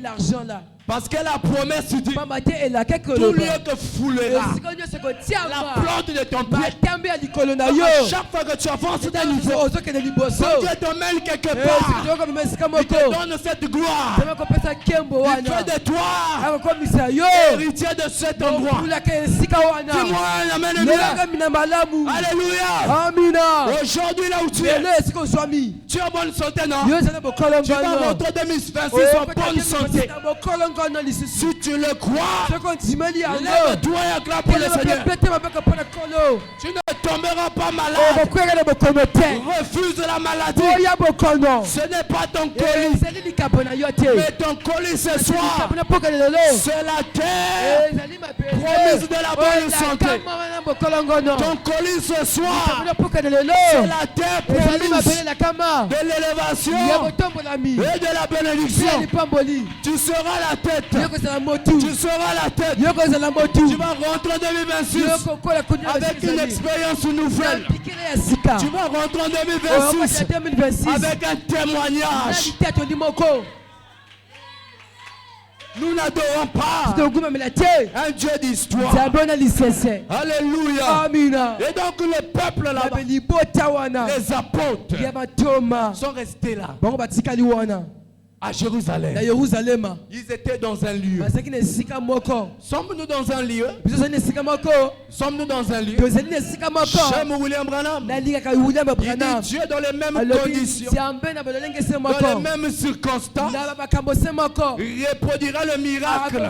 L'argent là. Parce que la promesse dit, tout lieu que foulera la plante de ton pied, chaque fois que tu avances d'un niveau, quand Dieu t'emmène quelque part, il te donne cette gloire. Il fait de toi héritier de cet endroit. Dis-moi, amen, alléluia. Aujourd'hui là où tu es, tu es en bonne santé, non? Tu vas rentrer 2026 en bonne santé. Si tu le crois, lève-toi et acclame pour le Seigneur. Tu ne tomberas pas malade. Refuse la maladie. Ce n'est pas ton colis. Mais ton colis ce soir, c'est la terre promise de la bonne santé. Ton colis ce soir, c'est la terre promise de l'élévation et de la bénédiction. Tu seras la tête. Tu seras la tête. Tu vas rentrer en 2026 avec une expérience nouvelle. Tu vas rentrer en 2026 avec un témoignage. Nous n'adorons pas un Dieu d'histoire. Alléluia. Et donc le peuple là-bas, les apôtres sont restés là. À Jérusalem. Ils étaient dans un lieu. Sommes-nous dans un lieu? Sommes-nous dans un lieu? J'aime William Branham. Il dit Dieu dans les mêmes conditions, dans les mêmes circonstances, reproduira le miracle,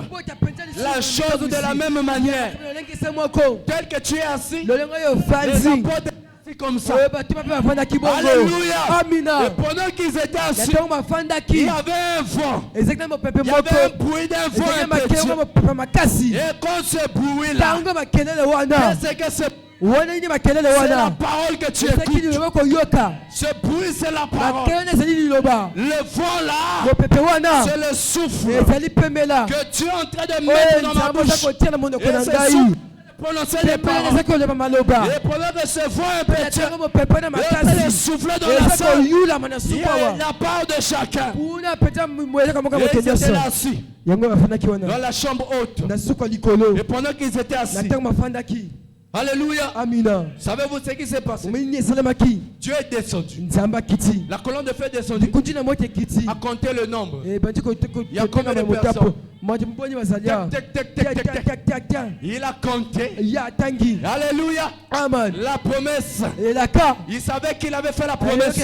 la chose de la même manière. Tel que tu es assis, les apôtres comme ça. Alléluia. Et pendant qu'ils étaient assis, il y avait un vent. Il y avait un bruit d'un vent impétueux. Et quand ce bruit-là, c'est que c'est la parole que tu écoutes. Ce bruit, c'est la parole. Le vent là, c'est le souffle que tu es en train de mettre dans ma bouche. Et ce souffle, prononcer les paroles. Et pendant que ce vent impétueux est soufflé dans la salle, il y a la part de chacun. Et ils étaient assis dans la chambre haute. Et pendant qu'ils étaient assis, alléluia. Savez-vous ce qui s'est passé? Dieu est descendu. La colonne de feu est descendue. A compté le nombre. Il y a combien de personnes? Il a compté. Alléluia. La promesse. Il savait qu'il avait fait la promesse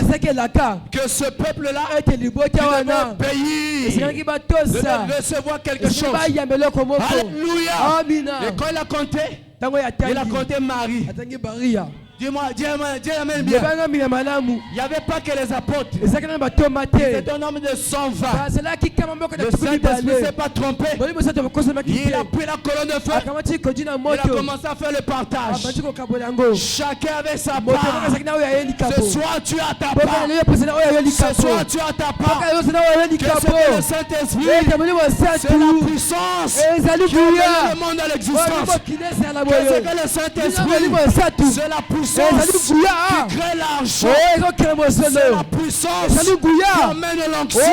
que ce peuple-là, du pays, de recevoir quelque chose. Alléluia. Et quand il a compté, il a compté Marie. Dis-moi, dis Amen bien. Il n'y avait pas que les apôtres. C'était un homme de 120. Le Saint-Esprit ne s'est pas trompé. Il a pris la colonne de feu. Il a commencé à faire le partage. Chacun avait sa part. Ce soir, tu as ta part. Ce soir, tu as ta part. Que c'est le Saint-Esprit. C'est la puissance qui a mené le monde à l'existence. Que c'est que le Saint-Esprit. C'est la puissance qui crée l'argent. C'est la puissance qui amène l'onction.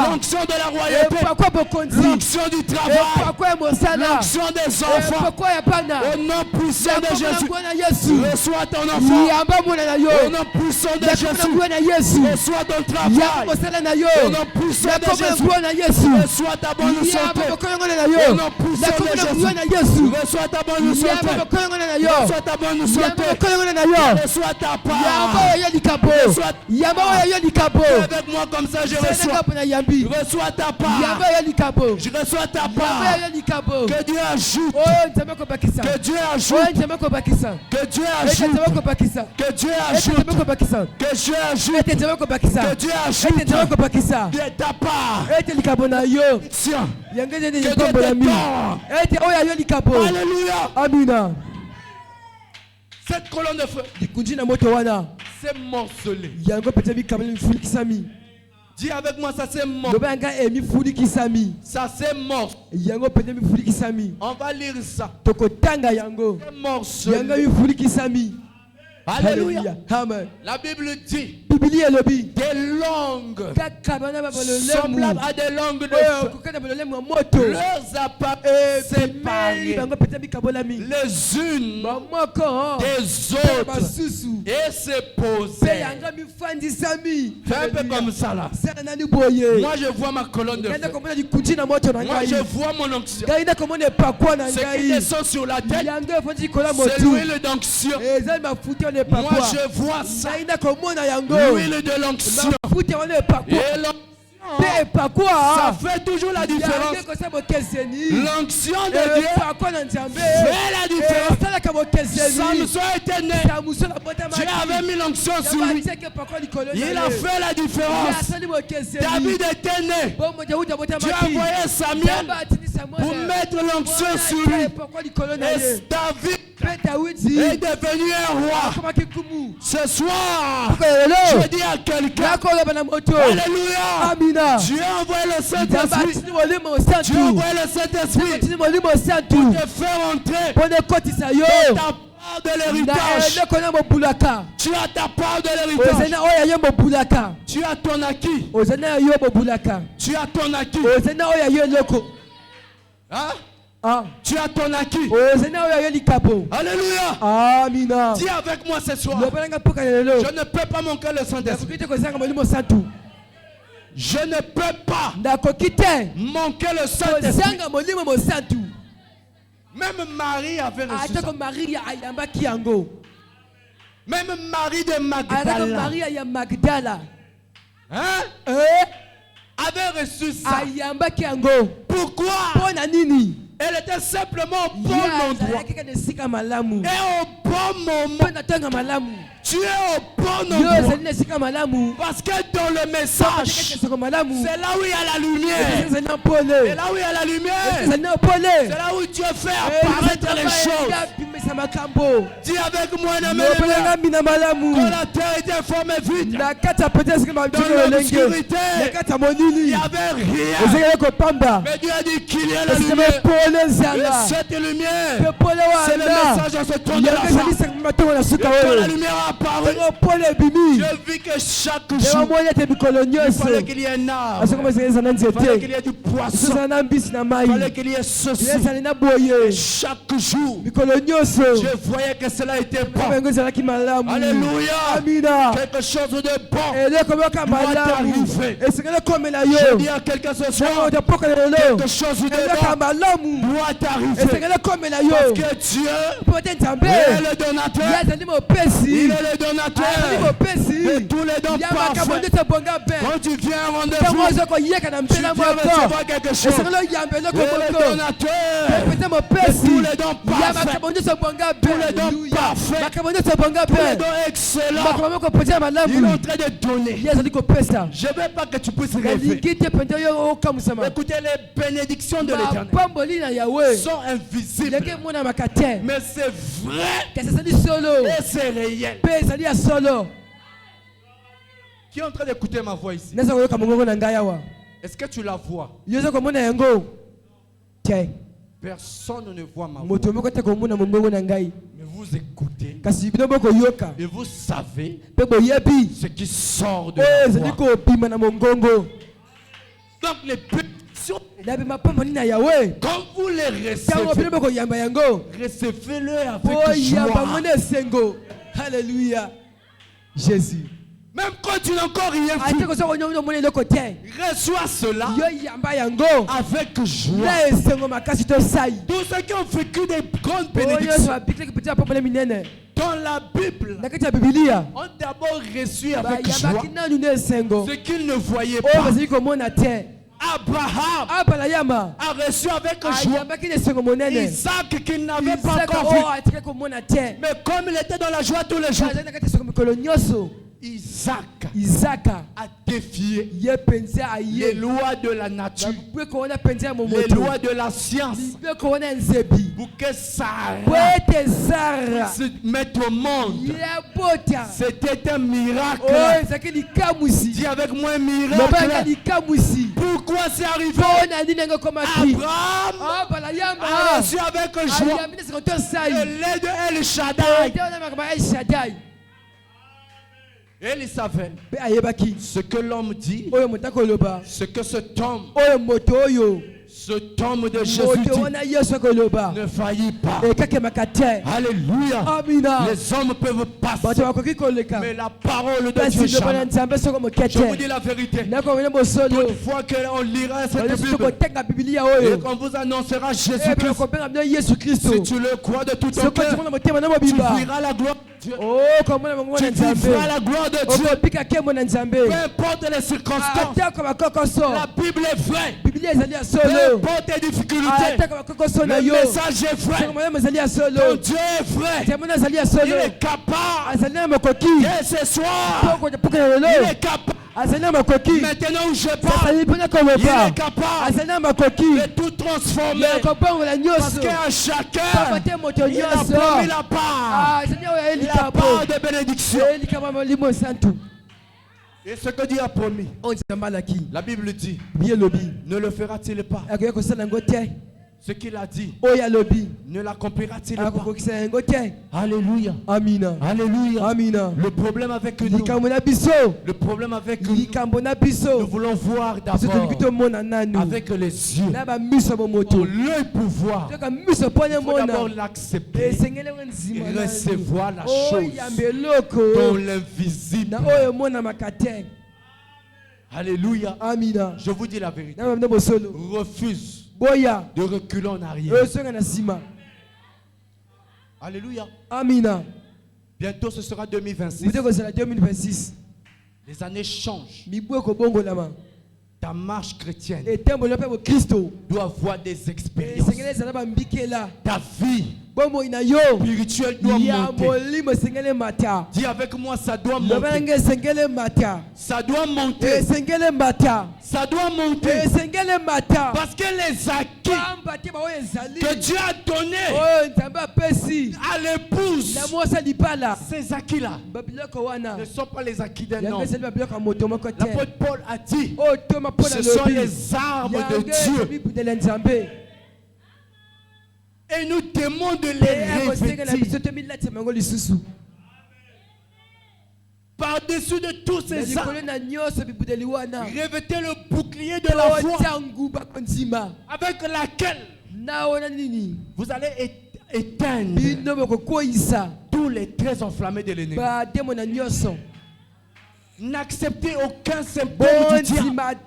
L'onction de la royauté. L'onction du travail. L'onction des enfants. Au nom puissant de Jésus, reçois ton enfant. Au nom puissant de Jésus, reçois ton travail. Au nom puissant de Jésus, reçois ta bonne santé. Au nom puissant de Jésus, reçois ta bonne santé. Reçois ta bonne santé. Reçois ta part. Avec moi comme ça, je reçois. Reçois ta part. Je reçois ta part. Que Dieu ajoute. Que Dieu ajoute. Que Dieu ajoute. Que Dieu ajoute. Que Dieu ajoute. Que Dieu ajoute. De ta part. Tiens. Que Dieu te donne. Alléluia. Amina. Cette colonne de feu, c'est morcelé. Dis avec moi, ça c'est mort. Ça c'est mort. On va lire ça. C'est morcelé. Alléluia. Amen. La Bible dit des langues semblables à des langues de feu. Leurs appareils séparés les unes des autres et se poser. Fais un peu comme ça là. Moi je vois ma colonne de feu. Moi je vois mon onction. Ce qui descend sur la tête, c'est l'huile d'onction. Moi je vois ça. L'huile de l'onction. Et l'onction, ça fait toujours la différence. L'onction de Dieu fait la différence. Samson était né. Dieu avait mis l'onction sur lui. Il a fait la différence. David était né. Dieu a envoyé Samuel pour mettre l'onction sur lui. Et David est devenu un roi. Ce soir, je dis à quelqu'un, alléluia, Dieu a envoyé le Saint-Esprit. Dieu a envoyé le Saint-Esprit pour te faire entrer dans ta part de l'héritage. Tu as ta part de l'héritage. Tu as ton acquis. Tu as ton acquis. Hein? Tu as ton acquis. Alléluia. Amina. Dis avec moi ce soir. Je ne peux pas manquer le Saint-Esprit. Je ne peux pas manquer le Saint-Esprit. Même Marie avait reçu ça. Même Marie de Magdala. Hein? Avait reçu ça. Pourquoi? Elle était simplement au bon endroit. Et au bon moment. Tu es au bon endroit. Parce que dans le message, c'est là où il y a la lumière. C'est là où il y a la lumière. C'est là où Dieu fait apparaître les choses. Dis avec moi, quand la terre était formée vide, dans l'obscurité, il n'y avait rien. Mais Dieu a dit qu'il y a la lumière. Et cette lumière, c'est le message à ce temps de la fin. Et quand la lumière a apparu, je vis que chaque jour, il fallait qu'il y ait un arbre, il fallait qu'il y ait du poisson, il fallait qu'il y ait ceci. Et chaque jour, je voyais que cela était bon. Alléluia. Quelque chose de bon doit arriver. Je dis à quelqu'un ce soir, quelque chose de bon doit arriver. Parce que Dieu est le donateur. Il est le donateur de tous les dons parfaits. Quand tu viens à un rendez-vous, tu viens recevoir quelque chose. Il est le donateur de tous les dons parfaits. Tous les dons parfaits. Tous les dons excellents. Il est en train de donner. Je ne veux pas que tu puisses rêver. Écoutez, les bénédictions de l'Éternel sont invisibles. Mais c'est vrai et c'est réel. Qui est en train d'écouter ma voix ici? Est-ce que tu la vois? Personne ne voit ma voix. Mais vous écoutez. Et vous savez ce qui sort de la voix. Donc les bénédictions, quand vous les recevez-le avec joie. Alléluia. Jésus. Même quand tu n'as encore rien fait, reçois cela avec joie. Tous ceux qui ont vécu des grandes bénédictions dans la Bible ont d'abord reçu avec joie ce qu'ils ne voyaient pas. Abraham a reçu avec joie Isaac qu'il n'avait pas encore vu. Mais comme il était dans la joie tous les jours, Isaac a défié les lois de la nature, les lois de la science, pour que Sarah se mette au monde. C'était un miracle. Dis avec moi un miracle. Pourquoi c'est arrivé? Abraham a reçu avec joie le lait de El Shaddai. Et il savait ce que l'homme dit, ce que cet homme de Jésus dit, ne faillit pas. Alléluia. Les hommes peuvent passer, mais la parole de Dieu jamais. Je vous dis la vérité. Toutefois qu'on lira cette Bible et qu'on vous annoncera Jésus-Christ, si tu le crois de tout ton cœur, tu verras la gloire de Dieu. Tu vivras la gloire de Dieu. Peu importe les circonstances, la Bible est vraie. Peu importe les difficultés, le message est vrai. Ton Dieu est vrai. Il est capable. Et ce soir, il est capable. Maintenant où je parle, il est capable de tout transformer. Parce qu'à chacun, il a promis la part. La part de bénédiction. Et ce que Dieu a promis, la Bible dit, ne le fera-t-il pas? Ce qu'il a dit, ne l'accomplira-t-il pas? Alléluia. Amina. Alléluia. Amina. Le problème avec nous, nous voulons voir d'abord avec les yeux. Pour l'œil pouvoir, il faut d'abord l'accepter et recevoir la chose dans l'invisible. Alléluia. Amina. Je vous dis la vérité. Refuse de reculer en arrière. Alléluia. Amina. Bientôt ce sera 2026. Les années changent. Ta marche chrétienne doit avoir des expériences. Ta vie spirituelle doit monter. Dis avec moi, ça doit monter. Ça doit monter. Ça doit monter. Parce que les acquis que Dieu a donnés à l'épouse, ces acquis-là ne sont pas les acquis d'un homme. L'apôtre Paul a dit, ce sont les arbres de Dieu. Et nous témoins de les revêtir. Par-dessus de tous ces arbres, revêtez le bouclier de la foi avec laquelle vous allez éteindre tous les traits enflammés de l'ennemi. N'acceptez aucun symptôme du diable.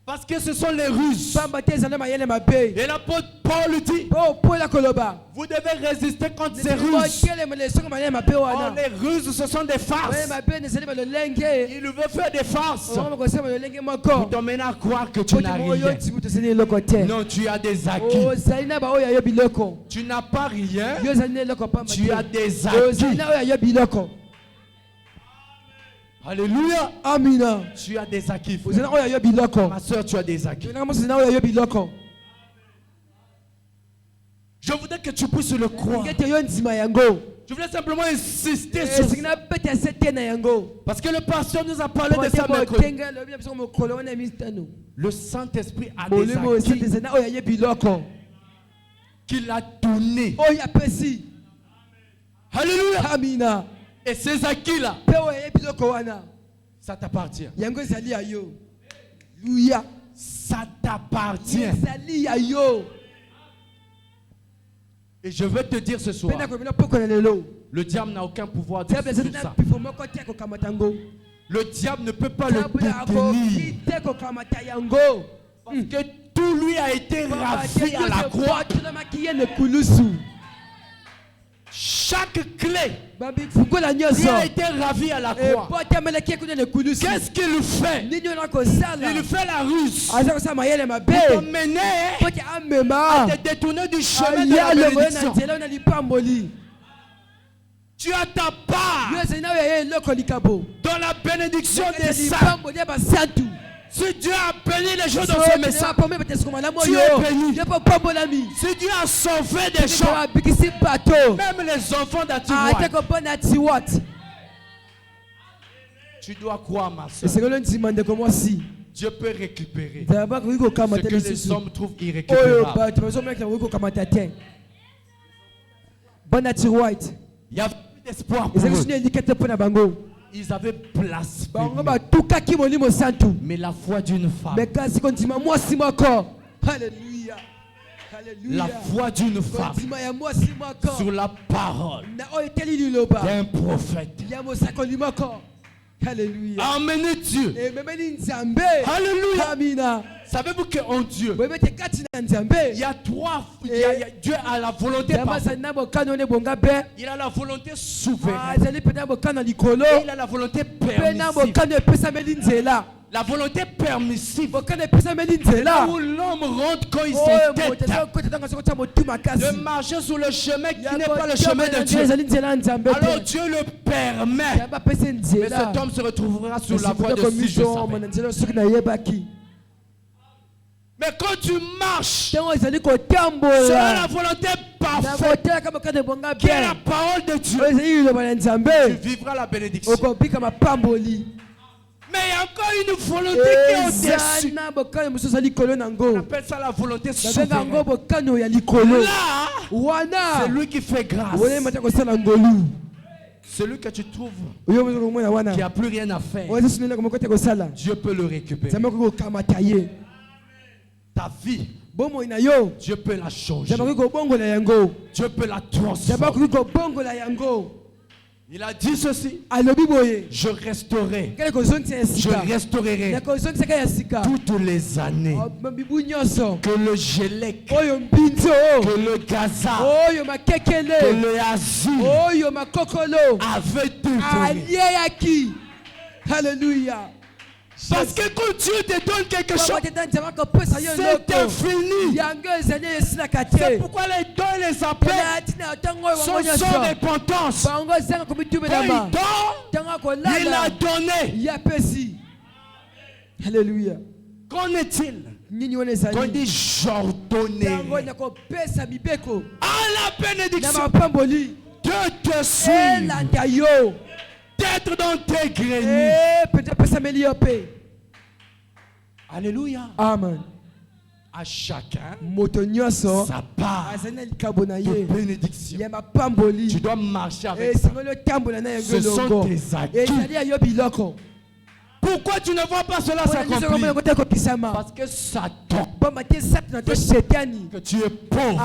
Parce que ce sont les ruses. Et l'apôtre Paul dit, vous devez résister contre ces ruses. Oh, les ruses, ce sont des farces. Il veut faire des farces pour t'emmener à croire que tu n'as rien. Non, tu as des acquis. Tu n'as pas rien. Tu as des acquis. Alléluia. Amina. Tu as des acquis. Ma soeur, tu as des acquis. Je voudrais que tu puisses le croire. Je voulais simplement insister sur ça. Parce que le pasteur nous a parlé de ça mercredi. Le Saint-Esprit a des acquis qu'il a donné. Alléluia. Amina. Et ces acquis-là, ça t'appartient. Ça t'appartient. Et je veux te dire ce soir, le diable n'a aucun pouvoir sur ça. Le diable ne peut pas le détenir. Parce que tout lui a été ravi à la croix. Chaque clé lui a été ravi à la croix. Qu'est-ce qu'il fait? Il fait la ruse pour t'emmener à te détourner du chemin de la bénédiction. Tu as ta part dans la bénédiction des saints. Si Dieu a béni les gens dans ce message, tu es béni. Si Dieu a sauvé des gens, même les enfants d'Atiwat, tu dois croire, ma soeur. Dieu peut récupérer ce que les hommes trouvent irrécupérable. Il y avait plus d'espoir pour eux. Ils avaient blasphémé. Mais la foi d'une femme. Alléluia. La foi d'une femme sur la parole d'un prophète. Alléluia. Amenez Dieu. Alléluia. Savez-vous qu'en Dieu, il y a trois. Dieu a la volonté parfaite. Il a la volonté souveraine. Et il a la volonté permissive. La volonté permissive, c'est là où l'homme rentre quand il s'entête de marcher sur le chemin qui n'est pas le chemin de Dieu. Alors Dieu le permet. Mais cet homme se retrouvera sur la voie de si je savais. Mais quand tu marches selon la volonté parfaite qui est la parole de Dieu, tu vivras la bénédiction. Mais il y a encore une volonté qui est au-dessus. On appelle ça la volonté souveraine. Là, c'est lui qui fait grâce. Celui que tu trouves qui n'a plus rien à faire, Dieu peut le récupérer. Ta vie, Dieu peut la changer. Dieu peut la transformer. Il a dit ceci. Je resterai. Je restaurerai toutes les années que le Gélec, que le Gaza, que le Azul avait dévoré. Alléluia. Parce que quand Dieu te donne quelque chose, c'est fini. C'est pourquoi les dons et les appels sont sans repentance. Quand il dort, il a donné. Alléluia. Qu'en est-il? Quand il dit j'ordonnais à la bénédiction de te suivre, d'être dans tes greniers. Alléluia. Amen. À chacun sa part de bénédiction. Tu dois marcher avec ça. Ce sont tes acquis. Pourquoi tu ne vois pas cela s'accomplir? Parce que Satan que tu es pauvre.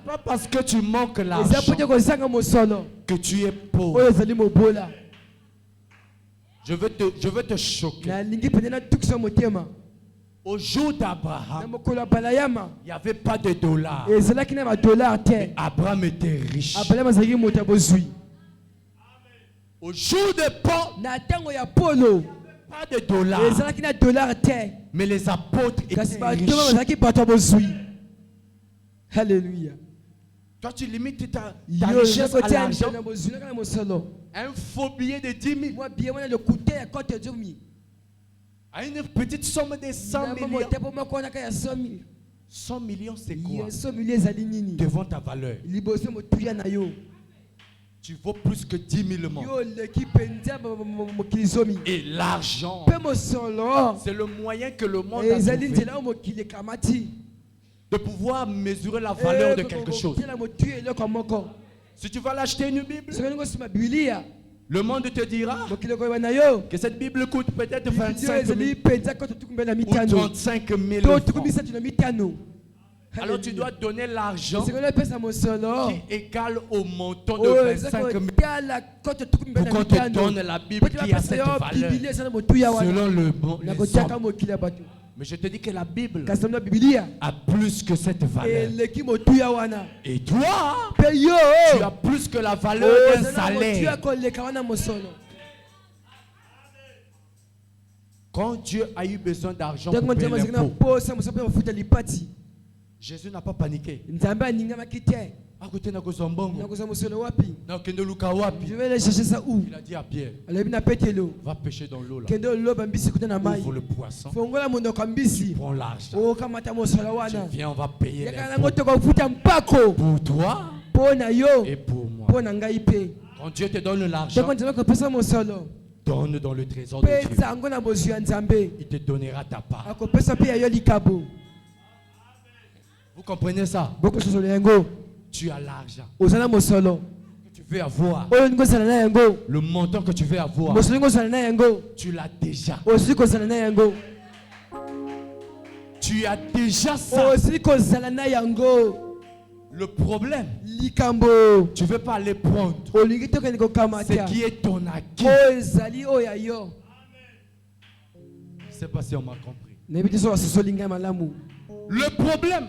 Pas parce que tu manques l'argent que tu es pauvre. Je veux te choquer. Au jour d'Abraham, il n'y avait pas de dollars. Mais Abraham était riche. Au jour de Paul, pas de dollars. Mais les apôtres étaient riches. Alléluia. Toi, tu limites ta richesse à l'argent. Un faux billet de 10 000. À une petite somme de 100 millions. 100 millions, c'est quoi? Devant ta valeur. Tu vaux plus que 10 000 mondes. Et l'argent, c'est le moyen que le monde a trouvé de pouvoir mesurer la valeur de quelque chose. Si tu vas l'acheter une Bible, le monde te dira que cette Bible coûte peut-être 25 000 ou 35 000 francs. Alors tu dois donner l'argent qui égale au montant de 25 000 pour qu'on te donne la Bible qui a cette valeur selon le bon. Mais je te dis que la Bible a plus que cette valeur. Et toi, tu as plus que la valeur d'un salaire. Quand Dieu a eu besoin d'argent pour payer l'impôt, Jésus n'a pas paniqué. Je vais aller chercher ça où? Il a dit à Pierre, va pêcher dans l'eau là. Ouvre le poisson. Tu prends l'argent. Tu viens, on va payer l'impôt. Pour toi et pour moi. Quand Dieu te donne l'argent, donne dans le trésor de Dieu. Il te donnera ta part. Vous comprenez ça? Tu as l'argent que tu veux avoir. Le montant que tu veux avoir, tu l'as déjà. Tu as déjà ça. Le problème, tu ne veux pas aller prendre ce qui est ton acquis. Je ne sais pas si on m'a compris. Le problème,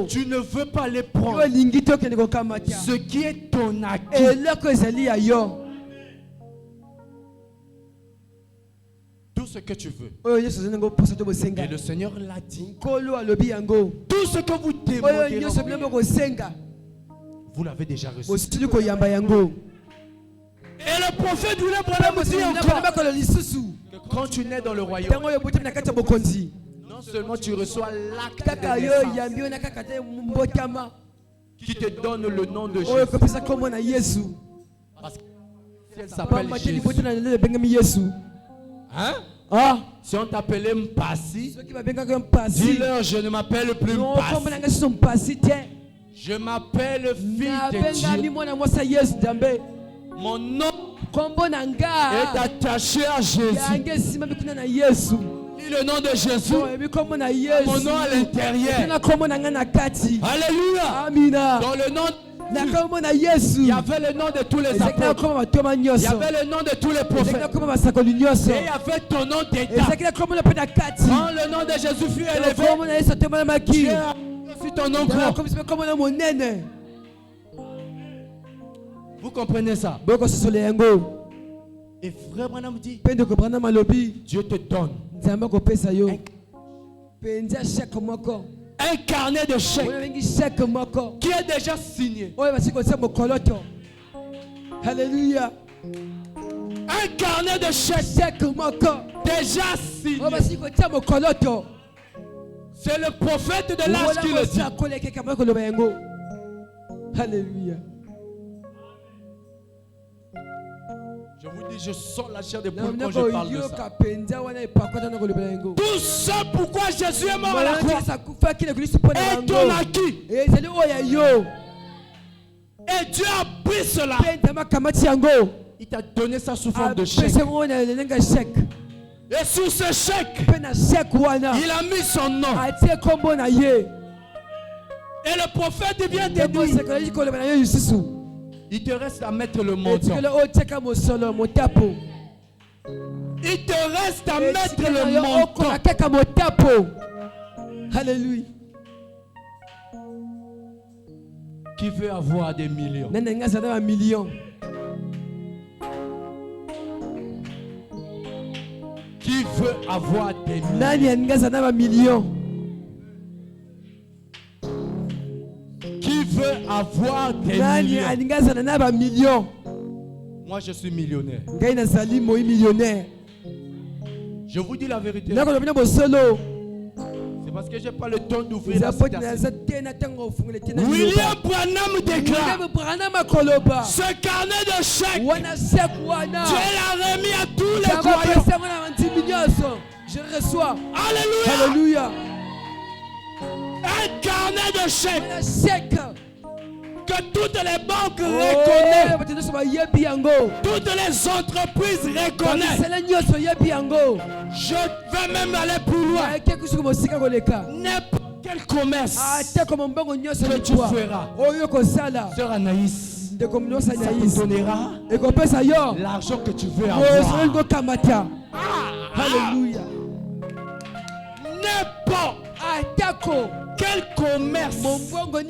tu ne veux pas les prendre ce qui est ton acquis. Tout ce que tu veux. Et le Seigneur l'a dit. Tout ce que vous demandez, vous l'avez déjà reçu. Et le prophète voulait dire encore que quand tu nais dans le royaume, non seulement tu reçois l'acte de naissance qui te donne le nom de Jésus. Parce que si elle s'appelle Jésus. Hein? Si on t'appelait Mpassi, dis-leur je ne m'appelle plus Mpassi. Je m'appelle fille de Dieu. Mon nom est attaché à Jésus. Lis le nom de Jésus. Mon nom à l'intérieur. Alléluia. Dans le nom il y avait le nom de tous les apôtres. Il y avait le nom de tous les prophètes. Et il y avait ton nom d'état. Quand le nom de Jésus fut élevé, Dieu a fait ton nom grand. Vous comprenez ça? Et frère Branham dit, Dieu te donne un carnet de chèques qui est déjà signé. Alléluia. Un carnet de chèques déjà signé. C'est le prophète de l'âge qui le dit. Alléluia. Je vous dis, je sens la chair des poules quand je parle de ça. Tout ça pourquoi Jésus est mort à la croix est ton acquis. Et Dieu a pris cela. Il t'a donné ça sous forme de chèque. Et sur ce chèque, il a mis son nom. Et le prophète vient te dire, il te reste à mettre le montant. Il te reste à mettre le montant. Alléluia. Qui veut avoir des millions? Qui veut avoir des millions? Qui veut avoir des millions? Moi, je suis millionnaire. Je vous dis la vérité. C'est parce que je n'ai pas le temps d'ouvrir la citation. William Branham déclare, ce carnet de chèques, Dieu l'a remis à tous les croyants. Je reçois. Alléluia. Alléluia. Un carnet de chèques que toutes les banques reconnaissent, toutes les entreprises reconnaissent. Je vais même aller plus loin. N'importe quel commerce que tu feras, Sœur Anaïs, ça te donnera l'argent que tu veux avoir. Alléluia. N'importe quel commerce, n'importe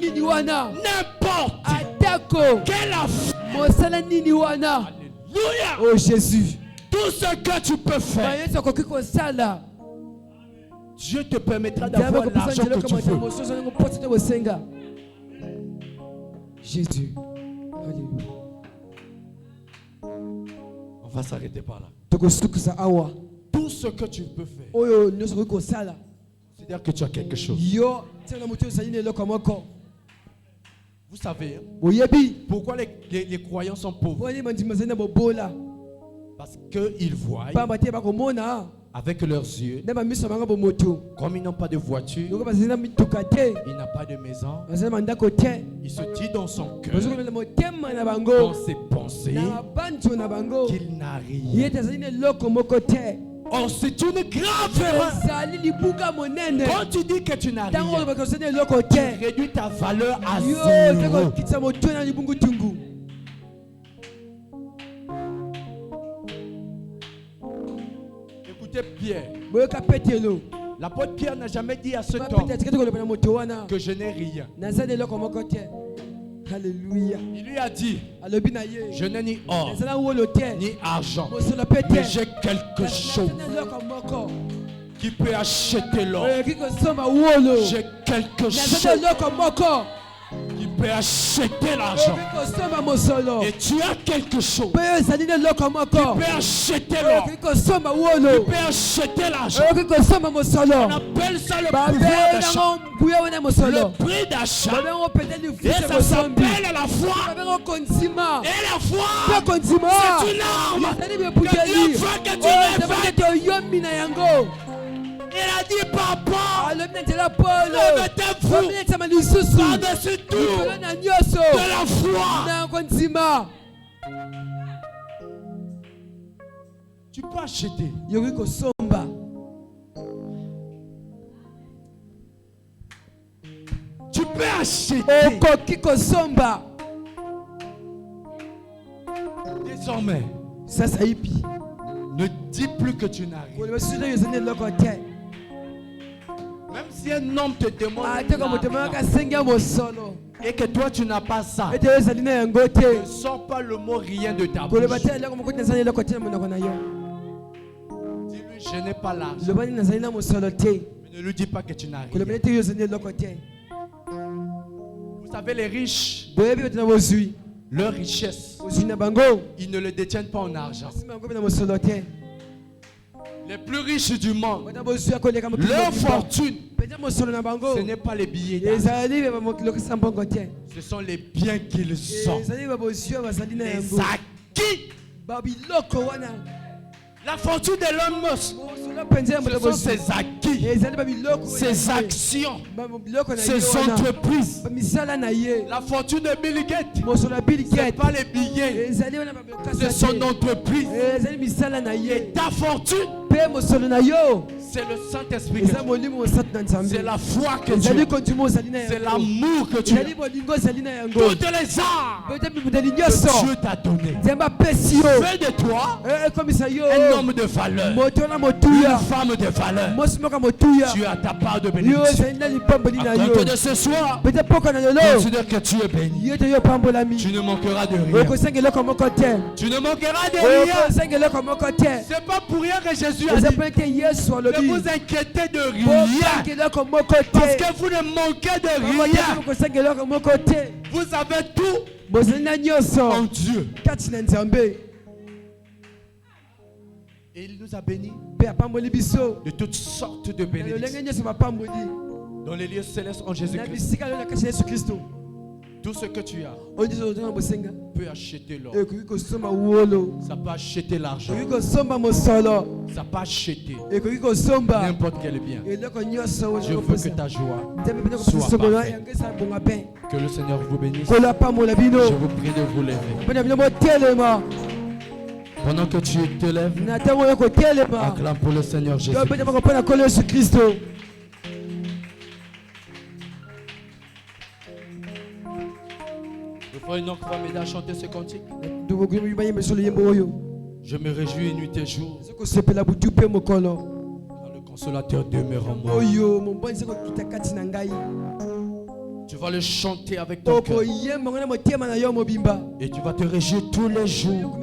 quelle affaire. Alléluia. Oh Jésus. Tout ce que tu peux faire, Dieu te permettra d'avoir l'argent que tu veux. Jésus. Alléluia. On va s'arrêter par là. Tout ce que tu peux faire, c'est-à-dire que tu as quelque chose. Vous savez pourquoi les croyants sont pauvres? Parce qu'ils voient avec leurs yeux. Comme ils n'ont pas de voiture, il n'a pas de maison, il se dit dans son cœur, dans ses pensées, qu'il n'a rien. Oh, c'est une grave erreur. Quand tu dis que tu n'as rien, tu réduis ta valeur à zéro. Écoutez Pierre. L'apôtre Pierre n'a jamais dit à cet homme que je n'ai rien. Alléluia. Il lui a dit, je n'ai ni or, ni argent, mais j'ai quelque chose qui peut acheter l'or. J'ai quelque chose qui peut acheter l'argent. Et tu as quelque chose qui peut acheter l'or, qui peut acheter l'argent. On appelle ça le pouvoir d'achat. Le prix d'achat. Et ça s'appelle la foi. Et la foi, c'est une arme que Dieu veut que tu revêtes. Il a dit, papa, revêtez-vous par-dessus tout de la foi. Tu peux acheter. Tu peux acheter. Désormais, ne dis plus que tu n'as rien. Même si un homme te demande et que toi tu n'as pas ça, ne sors pas le mot rien de ta bouche. Dis-lui, je n'ai pas l'argent. Mais ne lui dis pas que tu n'as rien. Vous savez, les riches, leur richesse, ils ne le détiennent pas en argent. Les plus riches du monde, leur fortune, ce n'est pas les billets d'argent. Ce sont les biens qu'ils ont. Les acquis. La fortune de l'homme, ce sont ses acquis, ses actions, ses entreprises. La fortune de Bill Gates, ce n'est pas les billets, c'est son entreprise. Et ta fortune, c'est le Saint-Esprit. C'est la foi que tu as. C'est l'amour que tu as. Toutes les armes que Dieu t'a donné. Fais de toi un homme de valeur, une femme de valeur. Tu as ta part de bénédiction. À compter de ce soir, considère que tu es béni. Tu ne manqueras de rien. Tu ne manqueras de rien. C'est pas pour rien que Jésus a dit: ne vous inquiétez de rien, parce que vous ne manquez de rien. Vous avez tout en Dieu. Et il nous a bénis de toutes sortes de bénédictions dans les lieux célestes en Jésus-Christ. Tout ce que tu as peut acheter l'or. Ça peut acheter l'argent. Ça peut acheter n'importe quel bien. Je veux que ta joie soit parfaite. Que le Seigneur vous bénisse. Je vous prie de vous lever. Pendant que tu te lèves, acclame pour le Seigneur Jésus. Une autre fois m'aider à chanter ce cantique. Je me réjouis nuit et jour quand le consolateur demeure en moi. Tu vas le chanter avec ton cœur et tu vas te réjouir tous les jours.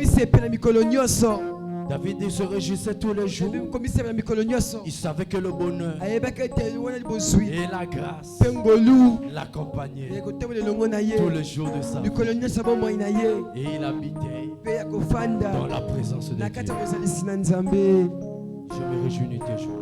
David se réjouissait tous les jours. Il savait que le bonheur et la grâce l'accompagnaient tous les jours de sa vie. Et il habitait dans la présence de Dieu. Je me réjouis nuit et jour.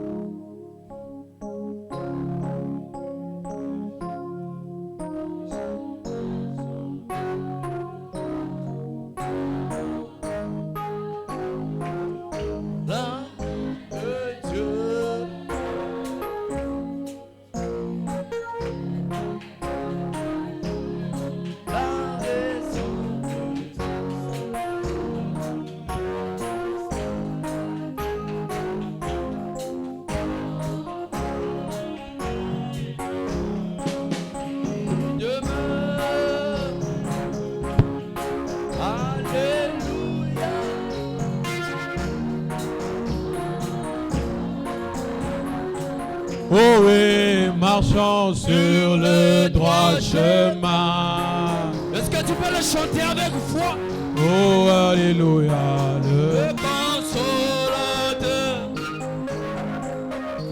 Oh oui, marchons sur le droit chemin. Est-ce que tu peux le chanter avec foi? Oh, alléluia, le consolateur.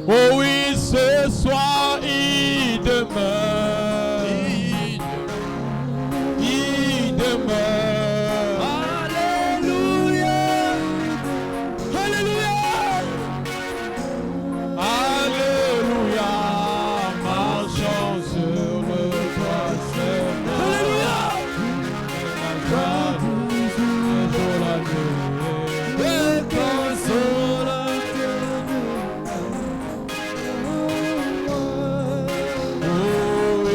Oh oui, ce soir il demeure. Il demeure. Alléluia. Alléluia. Alléluia, marchons sur le droit chemin. Alléluia. Le consolateur. Oh oui,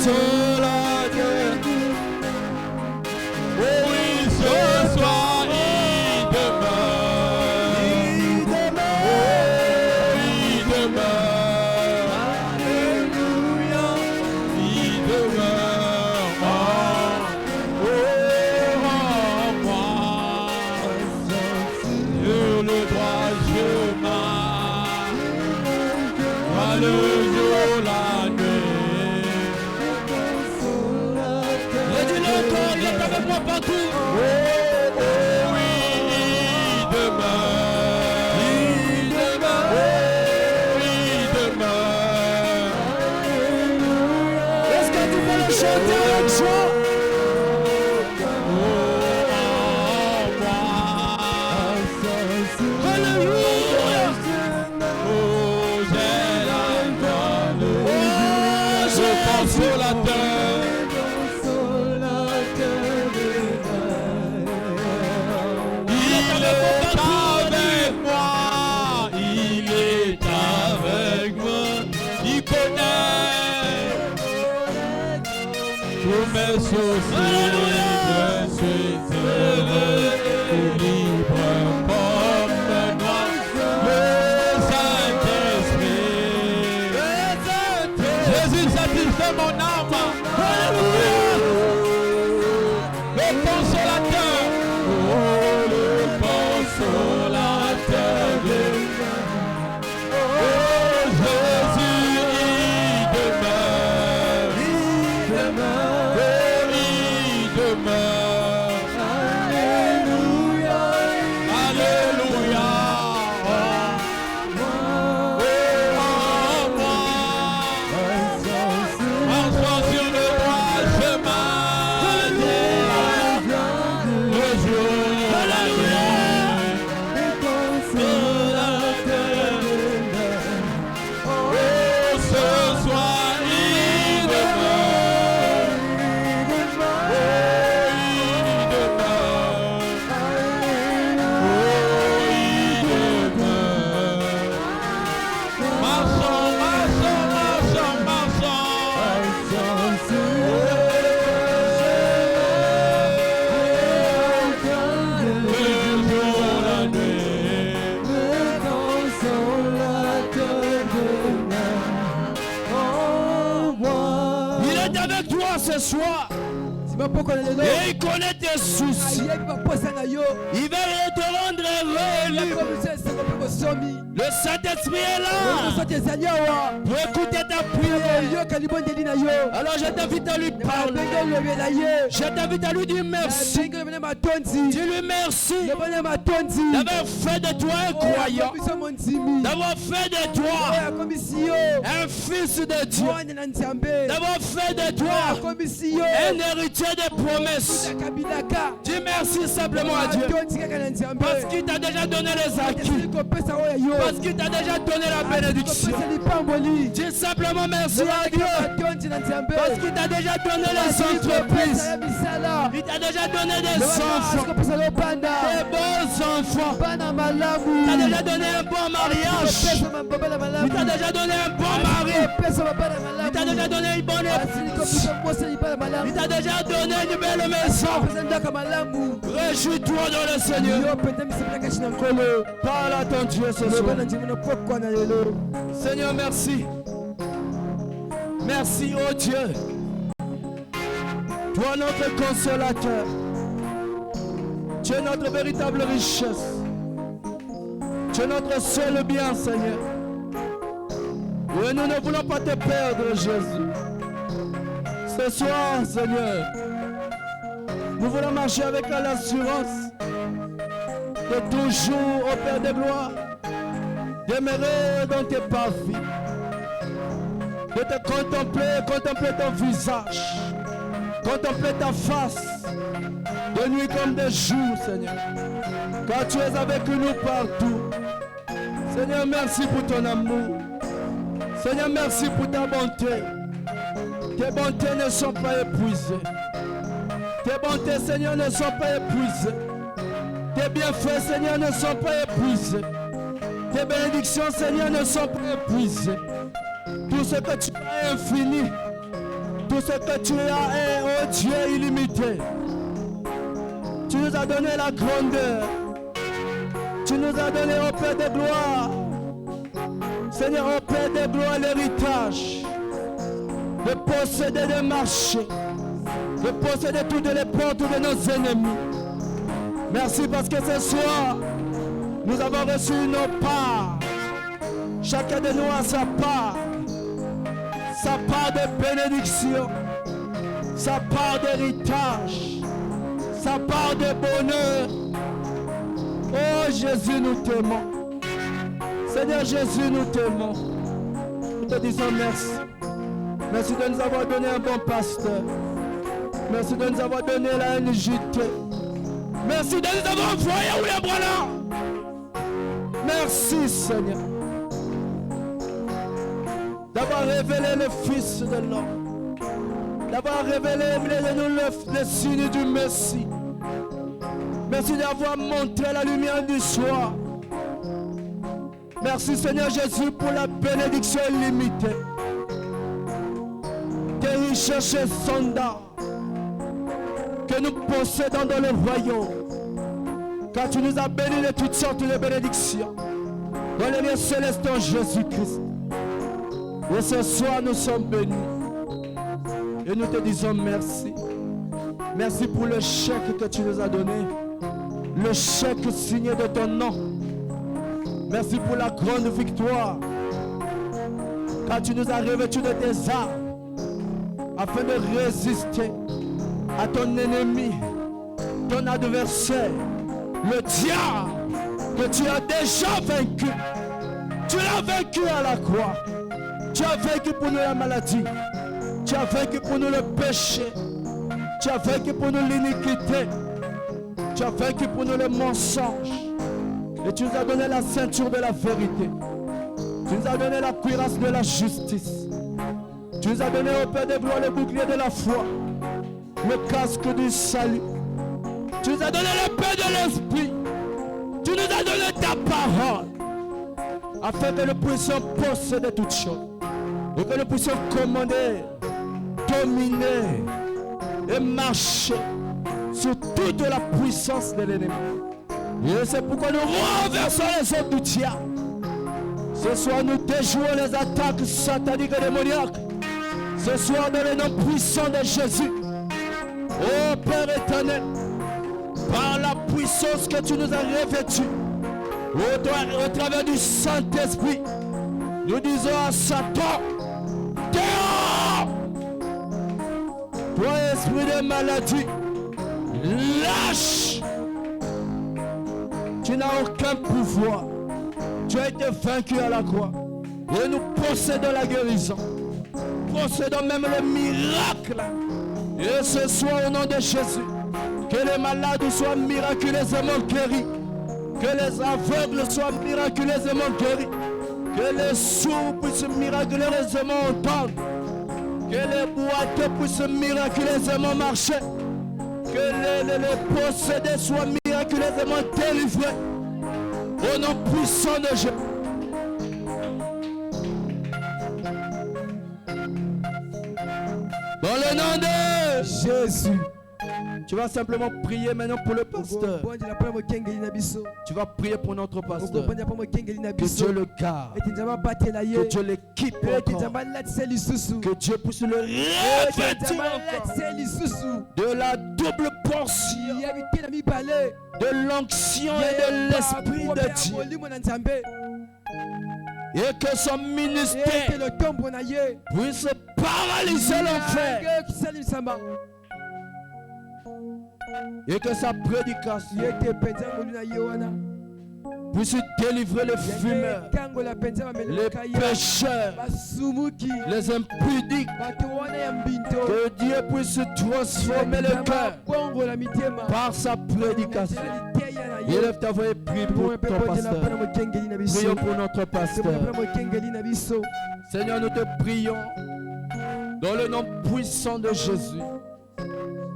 consolateur. Oh oui, ce soir il demeure. Il demeure. Alléluia. Il demeure en moi. Sur le droit chemin. Le jour, la nuit. Et dis-le encore, il est avec moi partout. Oh, oh, oui, il demeure. Il demeure. Il demeure. Est-ce que tu peux le chanter avec joie? Mes soucis, je suis heureux et libre comme moi. Le Saint-Esprit, Jésus satisfait mon âme. Alléluia. Le consolateur, oh le consolateur de oh Jésus, il demeure. Alléluia. Alléluia. Marchons sur le droit chemin. Le jour, la nuit. Oh, ce soir, il demeure. Ce soir, et il connaît tes soucis. Il va te rendre heureux. Le Saint-Esprit est là pour écouter ta prière. Alors je t'invite à lui parler. Je t'invite à lui dire merci. Dis-lui merci d'avoir fait de toi un croyant, d'avoir fait de toi un fils de Dieu, d'avoir fait de toi un héritier des promesses. Dis merci simplement à Dieu parce qu'il t'a déjà donné les acquis, parce qu'il t'a déjà donné la bénédiction. Dis simplement merci à Dieu parce qu'il t'a déjà donné les entreprises, il t'a déjà donné des enfants, des bons enfants, il t'a déjà donné un bon mariage, il t'a déjà donné un bon mari, il t'a déjà donné une bonne épouse, il t'a déjà donné une belle maison. Réjouis-toi dans le Seigneur. Parle à ton Dieu ce soir. Seigneur, merci. Merci, oh Dieu. Toi, notre consolateur. Tu es notre véritable richesse. Tu es notre seul bien, Seigneur. Et nous ne voulons pas te perdre, Jésus. Ce soir, Seigneur, nous voulons marcher avec l'assurance de toujours, au Père de gloire, demeurer dans tes parvis, de te contempler ton visage, contempler ta face, de nuit comme de jour, Seigneur, car tu es avec nous partout. Seigneur, merci pour ton amour. Seigneur, merci pour ta bonté. Tes bontés ne sont pas épuisées. Tes bontés, Seigneur, ne sont pas épuisées. Tes bienfaits, Seigneur, ne sont pas épuisés. Tes bénédictions, Seigneur, ne sont pas épuisées. Tout ce que tu as est infini. Tout ce que tu as est, oh Dieu, illimité. Tu nous as donné la grandeur. Tu nous as donné, au Père de gloire, Seigneur, au Père de gloire, l'héritage de posséder des marchés, de posséder toutes les portes de nos ennemis. Merci parce que ce soir, nous avons reçu nos parts. Chacun de nous a sa part de bénédiction, sa part d'héritage, sa part de bonheur. Oh Jésus, nous t'aimons. Seigneur Jésus, nous t'aimons. Nous te disons merci. Merci de nous avoir donné un bon pasteur. Merci de nous avoir donné la NJT. Merci de nous avoir envoyé William Branham. Merci Seigneur d'avoir révélé le Fils de l'homme, d'avoir révélé le signe du Messie. Merci d'avoir montré la lumière du soir. Merci Seigneur Jésus pour la bénédiction illimitée. Tes richesses sont d'or que nous possédons dans le royaume. Car tu nous as bénis de toutes sortes de bénédictions dans les lieux célestes en Jésus-Christ. Et ce soir nous sommes bénis. Et nous te disons merci. Merci pour le chèque que tu nous as donné. Le chèque signé de ton nom. Merci pour la grande victoire. Car tu nous as revêtus de tes armes afin de résister à ton ennemi, ton adversaire, le diable que tu as déjà vaincu. Tu l'as vaincu à la croix. Tu as vaincu pour nous la maladie. Tu as vaincu pour nous le péché. Tu as vaincu pour nous l'iniquité. Tu as vaincu pour nous le mensonge. Et tu nous as donné la ceinture de la vérité. Tu nous as donné la cuirasse de la justice. Tu nous as donné au Père de gloire le bouclier de la foi, le casque du salut. Tu nous as donné le paix de l'esprit. Tu nous as donné ta parole afin que nous puissions posséder toutes choses et que nous puissions commander, dominer et marcher sur toute la puissance de l'ennemi. Et c'est pourquoi nous renversons les œuvres du diable. Ce soir, nous déjouons les attaques sataniques et démoniaques. Ce soir, dans le nom puissant de Jésus, ô Père éternel, par la puissance que tu nous as revêtue, au travers du Saint-Esprit, nous disons à Satan, dehors! Toi, esprit de maladie, lâche! Tu n'as aucun pouvoir. Tu as été vaincu à la croix. Et nous possédons la guérison. Possédons même le miracle. Et ce soir, au nom de Jésus, que les malades soient miraculeusement guéris. Que les aveugles soient miraculeusement guéris. Que les sourds puissent miraculeusement entendre. Que les boiteux puissent miraculeusement marcher. Que les possédés soient miraculeusement délivrés. Au nom puissant de Jésus. Dans le nom de Jésus. Tu vas simplement prier maintenant pour le pasteur. Tu vas prier pour notre pasteur. Que Dieu le garde. Que Dieu l'équipe encore. Que Dieu puisse le revêtir de la double portion de l'onction et de l'esprit de Dieu. Et que son ministère puisse paralyser l'enfer. Et que sa prédication puisse délivrer les fumeurs, les pécheurs, les impudiques. Que Dieu puisse transformer le cœur par sa prédication. Élève ta voix et prie pour ton pasteur. Prions pour notre pasteur. Seigneur, nous te prions dans le nom puissant de Jésus.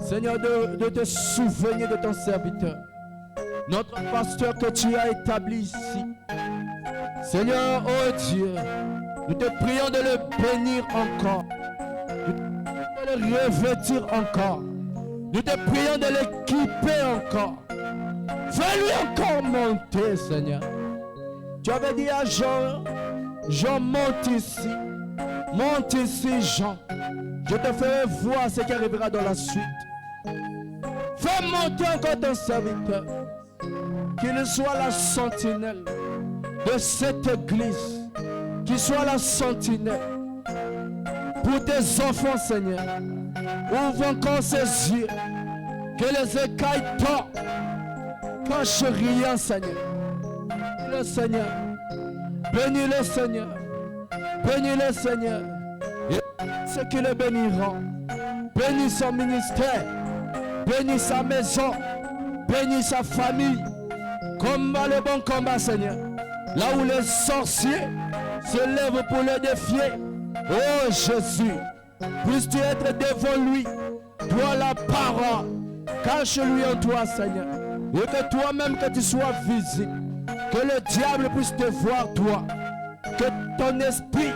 Seigneur, de te souvenir de ton serviteur, notre pasteur que tu as établi ici. Seigneur, oh Dieu, nous te prions de le bénir encore, de le revêtir encore. Nous te prions de l'équiper encore. Fais-lui encore monter, Seigneur. Tu avais dit à Jean, Jean, monte ici. Monte ici, Jean. Je te ferai voir ce qui arrivera dans la suite. Fais monter encore ton serviteur. Qu'il soit la sentinelle de cette église. Qu'il soit la sentinelle pour tes enfants, Seigneur. Ouvre encore ses yeux. Que les écailles tombent. Cache rien, Seigneur. Le Seigneur. Bénis le Seigneur. Bénis le Seigneur. Et ceux qui le béniront. Bénis son ministère. Bénis sa maison. Bénis sa famille. Combat le bon combat, Seigneur. Là où les sorciers se lèvent pour le défier. Oh Jésus, puisses-tu être devant lui. Toi la parole. Cache-lui en toi, Seigneur. Et que toi-même que tu sois visible. Que le diable puisse te voir, toi. Que ton esprit,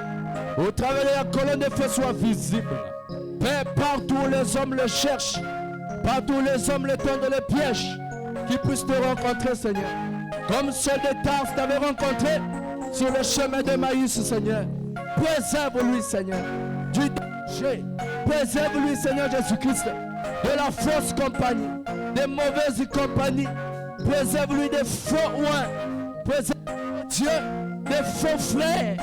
au travers de la colonne de feu, soit visible. Père, partout les hommes le cherchent. Partout les hommes le tendent le piège. Qu'ils puissent te rencontrer, Seigneur. Comme Saul de Tarse t'avait rencontré sur le chemin de Maïs, Seigneur. Préserve-lui, Seigneur, du danger. Préserve-lui, Seigneur Jésus-Christ, de la fausse compagnie, des mauvaises compagnies. Préserve-lui des faux oins. Préserve, Dieu, des faux frères.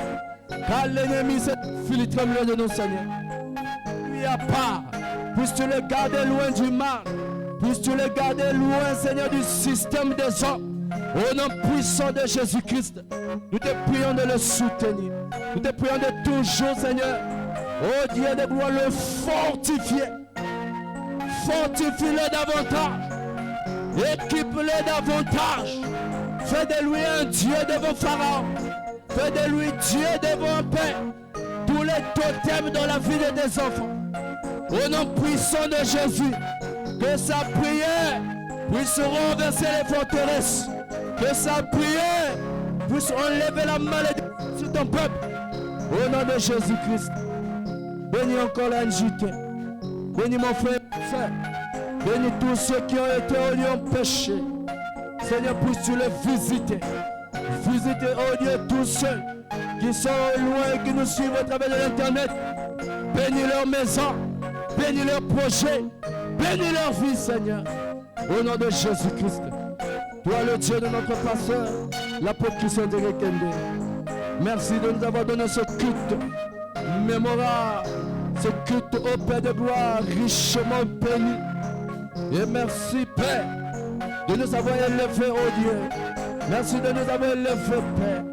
Car l'ennemi s'est filtré de nos Seigneurs. Lui à part, puisses-tu le garder loin du mal. Puisses-tu le garder loin, Seigneur, du système des hommes. Au nom puissant de Jésus-Christ, nous te prions de le soutenir. Nous te prions de toujours, Seigneur, oh Dieu de gloire, le fortifier. Fortifie-le davantage. Équipe-le davantage. Fais de lui un Dieu devant Pharaon. Fais de lui Dieu devant un Père. Tous les totems dans la vie de tes enfants. Au nom puissant de Jésus, que sa prière puisse renverser les forteresses. Que sa prière puisse enlever la malédiction sur ton peuple. Au nom de Jésus-Christ. Bénis encore la NJT. Bénis mon frère et soeur. Bénis tous ceux qui ont été au lieu en péché. Seigneur, puisses-tu les visiter. Visiter, oh Dieu, tous ceux qui sont loin et qui nous suivent à travers de l'internet. Bénis leur maison. Bénis leurs projets. Bénis leur vie, Seigneur. Au nom de Jésus-Christ. Toi, le Dieu de notre pasteur, l'apôtre Christian de Rekende. Merci de nous avoir donné ce culte mémorable, ce culte au Père de gloire, richement béni. Et merci, Père, de nous avoir élevés, oh Dieu. Merci de nous avoir élevés, Père.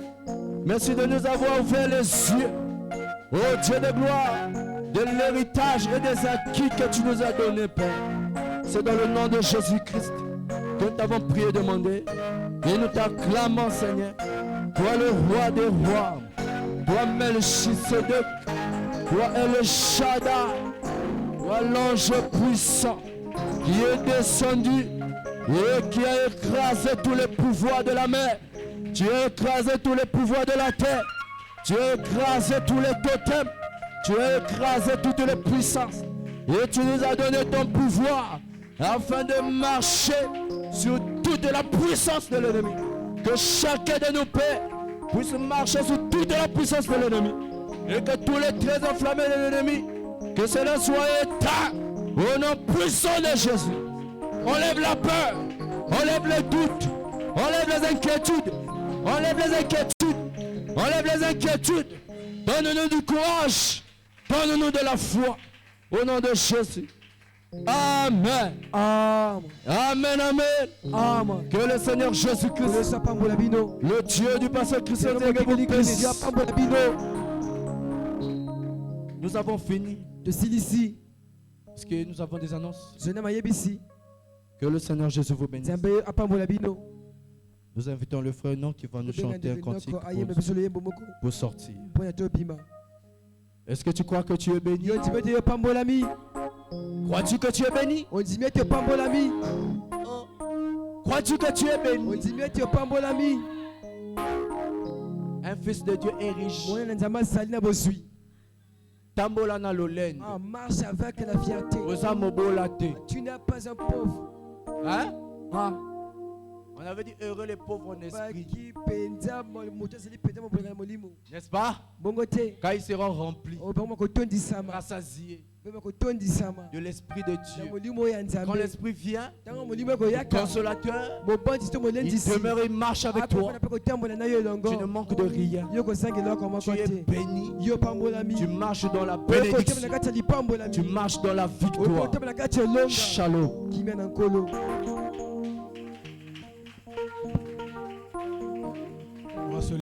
Merci de nous avoir ouvert les yeux, oh Dieu de gloire, de l'héritage et des acquis que tu nous as donnés, Père. C'est dans le nom de Jésus-Christ que nous t'avons prié et demandé. Et nous t'acclamons, Seigneur. Toi le roi des rois. Toi Melchisedec. Toi El Shaddai. Toi l'ange puissant qui est descendu et qui a écrasé tous les pouvoirs de la mer. Tu as écrasé tous les pouvoirs de la terre. Tu as écrasé tous les totems. Tu as écrasé toutes les puissances. Et tu nous as donné ton pouvoir afin de marcher sur toute la puissance de l'ennemi. Que chacun de nos pères puisse marcher sur toute la puissance de l'ennemi. Et que tous les traits enflammés de l'ennemi, que cela soit éteint au nom puissant de Jésus. Enlève la peur, enlève les doutes, enlève les inquiétudes, enlève les inquiétudes, enlève les inquiétudes. Donne-nous du courage, donne-nous de la foi. Au nom de Jésus. Amen. Amen. Amen. Amen. Amen. Que le Seigneur Jésus-Christ, le Dieu du pasteur Christian, vous bénisse. Nous avons fini de ici. Parce que nous avons des annonces. Que le Seigneur Jésus vous bénisse. Nous invitons le frère Non qui va nous chanter un cantique pour sortir. Est-ce que tu crois que tu es béni? Crois-tu que tu es béni? Crois-tu que tu es béni? Un fils de Dieu est riche. En marche avec la fierté. Tu n'es pas un pauvre. Hein? Ah. On avait dit heureux les pauvres en esprit. N'est-ce pas? Quand ils seront remplis, rassasiés de l'esprit de Dieu. Quand l'esprit vient, le consolateur, il demeure et marche avec toi. Tu ne manques de rien. Tu es béni. Tu marches dans la bénédiction. Tu marches dans la victoire. Shalom.